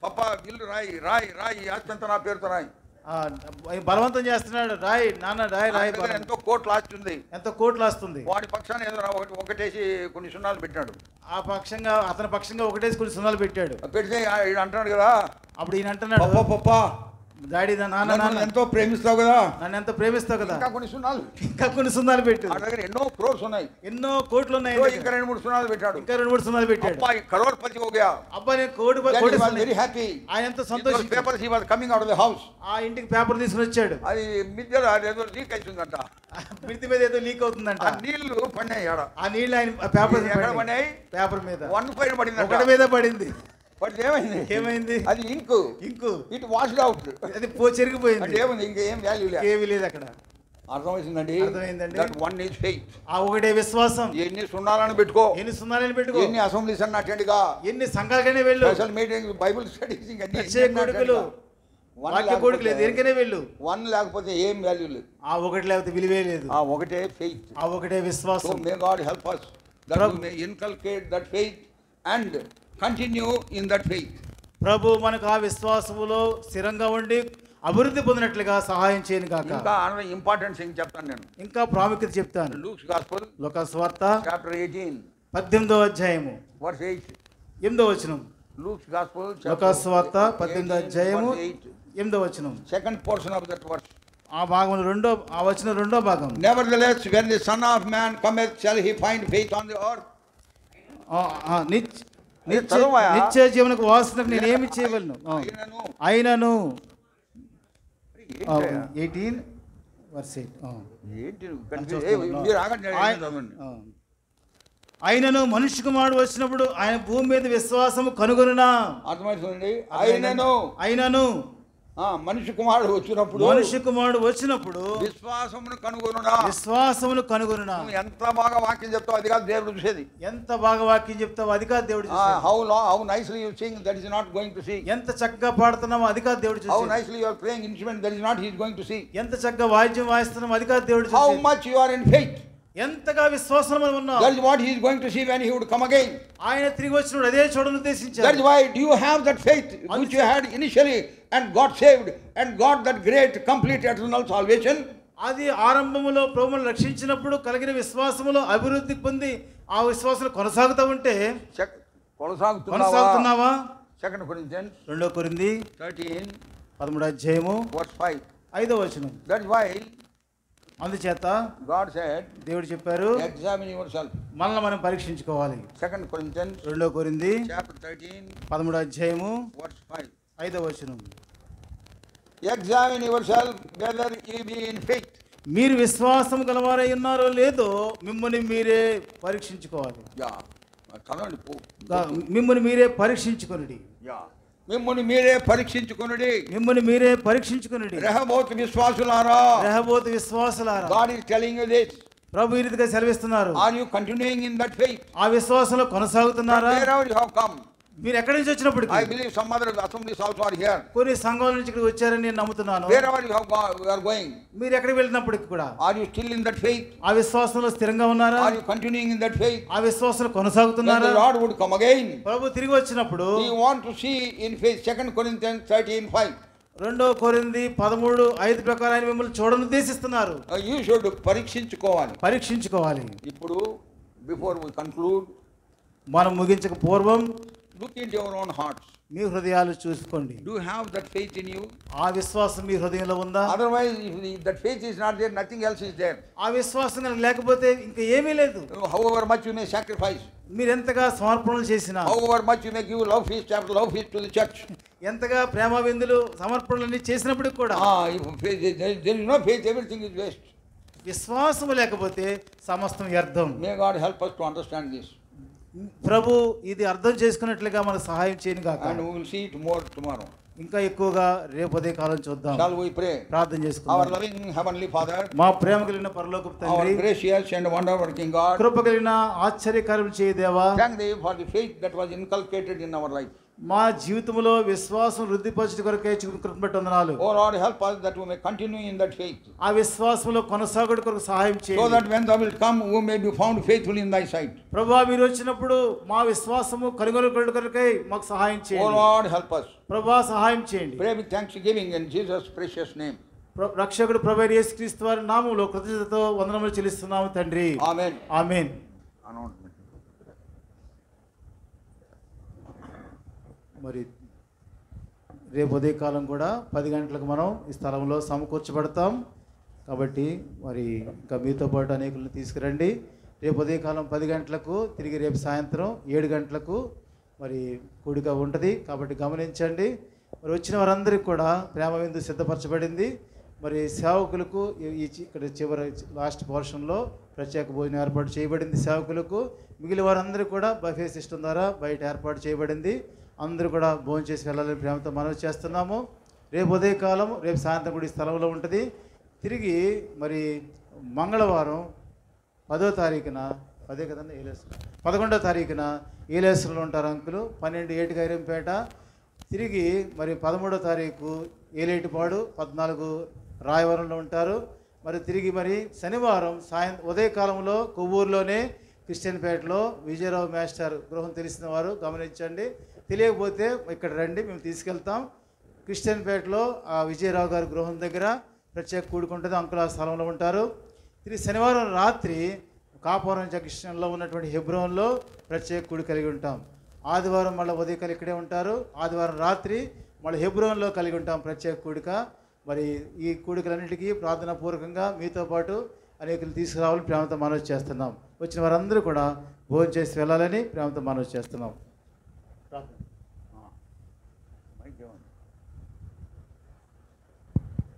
పప్పా బిల్లు రాయి ఆస్తి అంతా నా పేరుతో రాయి. బలవంతం చేస్తున్నాడు. రాయి నాన్న రాయి. ఎంతో కోట్లు ఆస్తుంది. ఎంతో కోట్లు ఆస్తుంది. వాడి పక్షాన ఏదో ఒకటేసి కొన్ని సున్నాలు పెట్టినాడు. అతని పక్షంగా ఒకటేసి కొన్ని సున్నాలు పెట్టాడు. పెడితే అంటున్నాడు కదా, అప్పుడు ఈయన అంటున్నాడు, పప్పా డాడీ నాన్న ఎంతో ప్రేమిస్తావు కదా, నన్ను ఎంతో ప్రేమిస్తావు కదా, ఇంకా కొన్ని సున్నాలు పెట్టు. దగ్గర ఎన్నో క్రోర్స్ ఉన్నాయి, ఎన్నో కోట్లు ఉన్నాయి. ఇంకా 2-3 సున్నాలు పెట్టాడు. ఇంకా 2-3 సున్నాలు పెట్టాడు. కరోడ్పతి హో గయా. అబ్బాయి నేను కోటి వెరీ హ్యాపీ. ఆయన ఎంతో సంతోషం. Papers he was coming out of the house. ఆ ఇంటికి పేపర్ తీసుకుని వచ్చాడు. అది మిద్దెలో ఏదో లీక్ అవుతుందంట. మిద్ది మీద ఏదో లీక్ అవుతుందంట. ఆ నీళ్లు పడినాయి. ఆ నీళ్లు ఆయన పేపర్ ఎక్కడ పడినాయి? పేపర్ మీద. 1 పైన పడింది. ఒకటి మీద పడింది. బట్ ఏమైంది ఏమైంది? అది ink ink it washed out. అది చెరిగిపోయింది. అంటే ఏముంది, ఇంకేం వాల్యూ లేదు. ఏమీ లేదు అక్కడ. అర్థమవుతుందండి. అర్థమైందండి. That one is faith. ఆ ఒకటే విశ్వాసం. ఎన్ని సున్నాలను పెట్టుకో, ఎన్ని సున్నాలని పెట్టుకో, ఎన్ని అసెంబ్లీస్ అన్న అటెండ్ గా, ఎన్ని సంఘాలకైనా వెళ్ళు, స్పెషల్ మీటింగ్, బైబిల్ స్టడీస్, ప్రత్యేక కొడుకులు, వాక్య కొడుకులు, దేనికైనా వెళ్ళు. వన్ లేకపోతే ఏం వాల్యూ లేదు. ఆ ఒకటి లేకపోతే విలువే లేదు. ఆ ఒకటే ఫెయిత్. ఆ ఒకటే విశ్వాసం. So may God help us that we may inculcate that faith and continue in that faith. ప్రభు మనకు ఆ విశ్వాసములో స్థిరంగా ఉండి అభివృద్ధి పొందినట్లుగా సహాయం చేయను కాక. ఇంకా ఇంపార్టెంట్ థింగ్ చెప్తాను నేను. ఇంకా ప్రాముఖ్యత చెప్తాను. లూక్స్ గాస్పెల్ లూకా సువార్త చాప్టర్ 18 18వ అధ్యాయము వర్స్ 8. 8వ వచనం. లూక్స్ గాస్పెల్ లూకా సువార్త 18వ అధ్యాయము 8వ వచనం. Second portion of that verse. ఆ భాగంలో ఆ వచనం రెండో భాగం. Nevertheless, when the Son of Man cometh, shall he find faith on the earth? నిత్య జీవనకు వాసనకు నేను ఏమి చేయగలను? అయినను 18 verse 8. ఆయనను మనుష్య కుమారుడు వచ్చినప్పుడు ఆయన భూమి మీద విశ్వాసము కనుగొనునా. అర్థమవుతుందండి. అయినను మనుష్య కుమారుడు వచ్చినప్పుడు విశ్వాసమును కనుగొనునా. ఎంత బాగా వాక్యం చెప్తావు, అది కాదు దేవుడు చూసేది. ఎంత బాగా వాక్యం చెప్తావు, అది కాదు దేవుడు చూసేది. How nicely you sing, that is not going to see. ఎంత చక్కగా పాడుతున్నావు, అది కాదు దేవుడు చూసేది. How nicely you are playing instrument, that is not he is going to see. ఎంత చక్కగా వాయిద్యం వాయిస్తున్నావు, అది కాదు దేవుడు చూసేది. How much you are in faith, ఎంతగా విశ్వాసంలో ఉన్నావు, that is what he is going to see when he would come again. ఆయన తిరిగి వచ్చినప్పుడు అదే చూడను ఉద్దేశించాడు. That is why do you have that faith which you had initially and got saved and got that great complete eternal salvation? అది ఆరంభములో ప్రభువును రక్షించినప్పుడు కలిగిన విశ్వాసములో అభివృద్ధి పొంది ఆ విశ్వాసంలో కొనసాగుతూ ఉంటే కొనసాగుతున్నావా? 2 Corinthians 2 కొరింథీ 13 13వ అధ్యాయము verse 5 5వ వచనం. That is why అందుచేత God said, దేవుడు చెప్పారు, examine yourself. మనల్ని మనం పరీక్షించుకోవాలి. 2 Corinthians 2 కొరింథీ chapter 13 13వ అధ్యాయము verse 5 5వ వచనం. Examine yourself whether ye be in faith. మీరు విశ్వాసం గలవారై ఉన్నారో లేదో మిమ్మల్ని మీరే పరీక్షించుకోవాలి. మిమ్మల్ని మీరే పరీక్షించుకొనుడి. మిమ్మల్ని మీరే పరీక్షించుకొనుడి. రెహోబోతు విశ్వాసులారా, God is telling you this. ప్రభు ఈ రీతిగా సెలవిస్తున్నారు. Are you continuing in that faith? ఆ విశ్వాసంలో కొనసాగుతున్నారా? Wherever you have come. మీరు ఎక్కడి నుంచి వచ్చినప్పుడు I believe some other assemblies also are here. కొన్ని సంఘాల నుంచి ఇక్కడికి వచ్చారని నేను నమ్ముతున్నాను. Wherever you are going. మీరు ఎక్కడికి వెళ్ళినప్పటికీ కూడా Are you still in that faith? ఆ విశ్వాసంలో స్థిరంగా ఉన్నారా? Are you continuing in that faith? ఆ విశ్వాసంలో కొనసాగుతున్నారా? When the Lord would come again. ప్రభు తిరిగి వచ్చినప్పుడు we want to see in faith. 2 Corinthians 13:5. 2 కొరింథీ 13:5 ప్రకారం ఆయన మిమ్మల్ని చూడను ఉద్దేశిస్తున్నారు. You should పరీక్షించుకోవాలి. ఇప్పుడు before we conclude, మనం ముగించక పూర్వం look into your own hearts. మీ హృదయాలు చూసుకోండి. Do you have that faith in you? ఆ విశ్వాసం మీ హృదయంలో ఉందా? Otherwise, if that faith is not there, nothing else is there. ఆ విశ్వాసం లేకపోతే ఇంకా ఏమీ లేదు. However much you may sacrifice. మీరు ఎంతగా సమర్పణలు చేసినా, however much you may give love feast after love feast to the church. ఎంతగా ప్రేమ విందులు సమర్పణలు చేసినప్పటికీ కూడా there is no faith, everything is waste. విశ్వాసం లేకపోతే సమస్తం వ్యర్థం. May God help us to understand this. ప్రభు ఇది అర్థం చేసుకున్నట్లుగా మనకు సహాయం చేయను గాక. And we will see it more tomorrow. ఇంకా ఎక్కువగా రేపు ఉదయం కాలం చూద్దాం. Shall we pray? ప్రార్థన చేసుకుందాం. Our loving heavenly Father, మా ప్రేమ కలిగిన పరలోకపు తండ్రి, our gracious and wonder working God, కృప కలిగిన ఆశ్చర్యకార్యం చేయు దేవా, thank thee for the faith that was inculcated in our life. మా జీవితంలో విశ్వాసం వృద్ధిపరచు కొరకే కృపబెట్టి వందనాలు. Oh Lord, help us that we may continue in that faith. ఆ విశ్వాసంలో కొనసాగుట కొరకు సహాయం చేయండి. So that when thou wilt come, we may be found faithful in thy sight. ప్రభువా, మీరు వచ్చినప్పుడు మా విశ్వాసము కనుగొనుట కొరకై మాకు సహాయం చేయండి. Oh Lord, help us. ప్రభువా, సహాయం చేయండి. Pray with thanksgiving in Jesus' precious name. రక్షకుడు ప్రభువైన యేసుక్రీస్తు వారి నామములో కృతజ్ఞతతో వందనములు చెల్లిస్తున్నాము తండ్రి. ఆమేన్. ఆమేన్. మరి రేపు ఉదయకాలం కూడా 10 గంటలకు మనం ఈ స్థలంలో సమకూర్చబడతాం. కాబట్టి మరి ఇంకా మీతో పాటు అనేకులను తీసుకురండి. రేపు ఉదయకాలం 10 గంటలకు, తిరిగి రేపు సాయంత్రం 7 గంటలకు మరి కూడిక ఉంటుంది. కాబట్టి గమనించండి. మరి వచ్చిన వారందరికీ కూడా ప్రేమ విందు సిద్ధపరచబడింది. మరి సేవకులకు ఇక్కడ చివరి లాస్ట్ పోర్షన్లో ప్రత్యేక భోజనం ఏర్పాటు చేయబడింది సేవకులకు. మిగిలిన వారందరూ కూడా బఫే సిస్టమ్ ద్వారా బయట ఏర్పాటు చేయబడింది. అందరూ కూడా భోజనం చేసి వెళ్ళాలని ప్రేమతో మనవి చేస్తున్నాము. రేపు ఉదయకాలం రేపు సాయంత్రం కూడా ఈ స్థలంలో ఉంటుంది. తిరిగి మరి మంగళవారం 10వ తారీఖున 10 కదండి ఏలేశ్వరం 11వ తారీఖున ఏలేశ్వరంలో ఉంటారు అంకులు. 12 ఏటికి ఐరంపేట. తిరిగి మరి 13వ తారీఖు ఏలేటిపాడు, 14 రాయవరంలో ఉంటారు. మరి తిరిగి మరి శనివారం ఉదయకాలంలో కొవ్వూరులోనే క్రిస్టియన్పేటలో విజయరావు మాస్టర్ గృహం తెలిసిన వారు గమనించండి. తెలియకపోతే ఇక్కడ రండి, మేము తీసుకెళ్తాం. క్రిస్టియన్పేటలో ఆ విజయరావు గారి గృహం దగ్గర ప్రత్యేక కూడుకుంటుంది. అంకుల్ ఆ స్థలంలో ఉంటారు. తిరిగి శనివారం రాత్రి కాపురం జంక్షన్లో ఉన్నటువంటి హెబ్రోన్లో ప్రత్యేక కూడి కలిగి ఉంటాం. ఆదివారం మళ్ళీ ఉదయకాలు ఇక్కడే ఉంటారు. ఆదివారం రాత్రి మళ్ళీ హెబ్రోన్లో కలిగి ఉంటాం ప్రత్యేక కూడిక. మరి ఈ కూడికలన్నిటికీ ప్రార్థనాపూర్వకంగా మీతో పాటు అనేకులు తీసుకురావాలని ప్రేమతో మనవి చేస్తున్నాం. వచ్చిన వారందరూ కూడా భోజనం చేసి వెళ్ళాలని ప్రేమతో మనవి చేస్తున్నాం.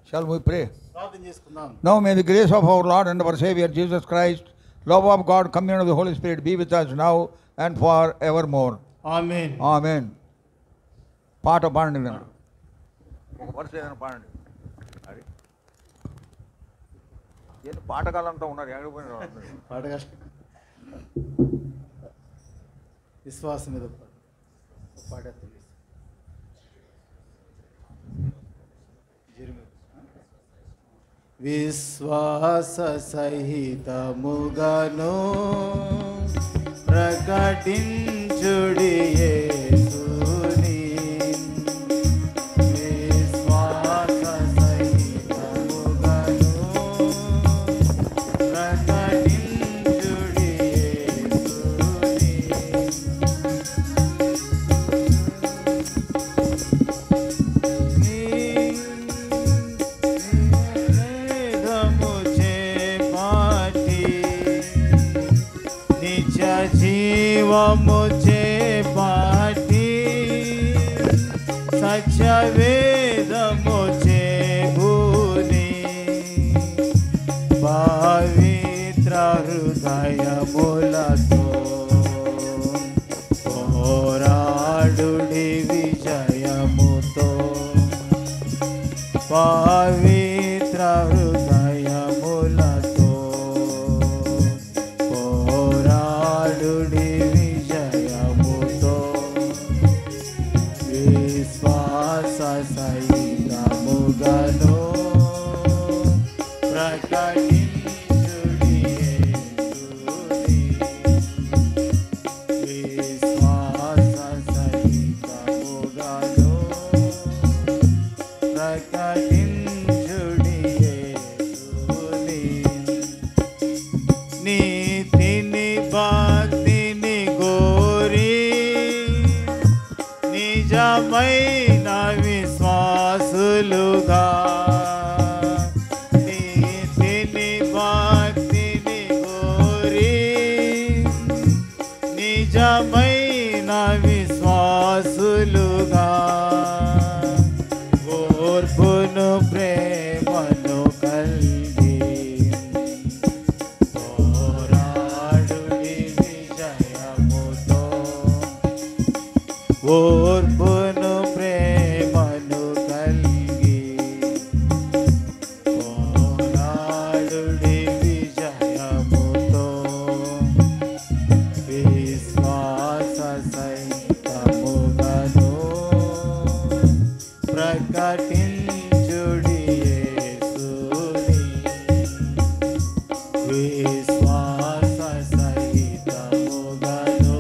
Shall we pray? ప్రార్థన చేసుకుందాం. Now may the grace of our Lord and our Savior Jesus Christ, love of God, communion of the Holy Spirit be with us now and forevermore. Amen. Amen. పాట పాడండి వినండి. ఒక వరుస ఏదైనా పాడండి. అది ఏంటి పాటకాలంతా ఉన్నారు, ఎక్కడ పోయిన పాట కష్టం. విశ్వాసం మీద పాట విశ్వాస సహితముగను ప్రకటించుడి యేసుని. విశ్వాస సహితముగను ప్రకటించుడి యేసుని. జీవము చేపాటి సత్యవేదము చేబూని పవిత్ర హృదయములతో పోరాడుడి విజయముతో. పవిత్ర హృదయములతో పోరాడుడి విజయముతో. విశ్వాస సహితముగను ప్రకటించుడి యేసుని. విశ్వాస సహితముగను ప్రకటించుడి యేసుని. నీతిని భక్తిని గోరి నిజమైన విశ్వాసులుగా. నీతిని భక్తిని గోరి నిజమైన విశ్వాసులుగా. ఓర్పును ప్రేమను కలిగి పోరాడుడి విజయముతో. ఓర్పును ప్రేమను కలిగి పోరాడుడి విజయముతో. విశ్వాస సహితముగను ప్రకటించుడి యేసుని. విశ్వాస సహితముగను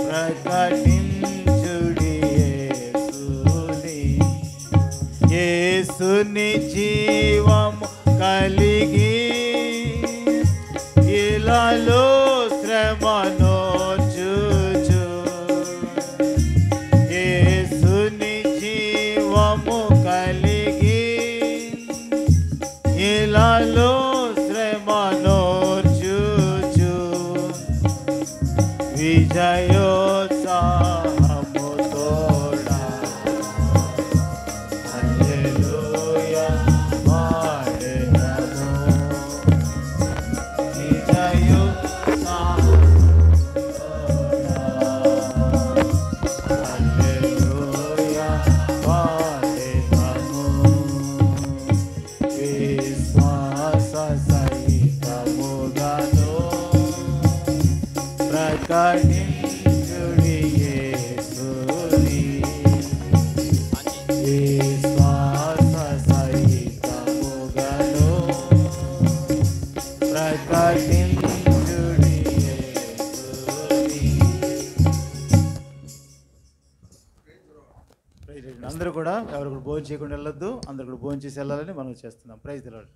ప్రకటించుడి యేసుని. యేసుని జీవము కలిగి ఇలాలో శ్రమను చూచు. యేసుని జీవము కలిగి ఇలాలో శ్రమను చూచు. విజయోత్సాహము తోడా హల్లెలూయా పాడెదము. విజయోత్సాహము తోడా విశ్వాస సహితముగను ప్రకటించుడి యేసుని. అందరూ కూడా ఎవరు భోజనం చేయకుండా వెళ్ళొద్దు, అందరూ కూడా భోజనం చేసి వెళ్ళాలని మనం చేస్తున్నాం. Praise the lord.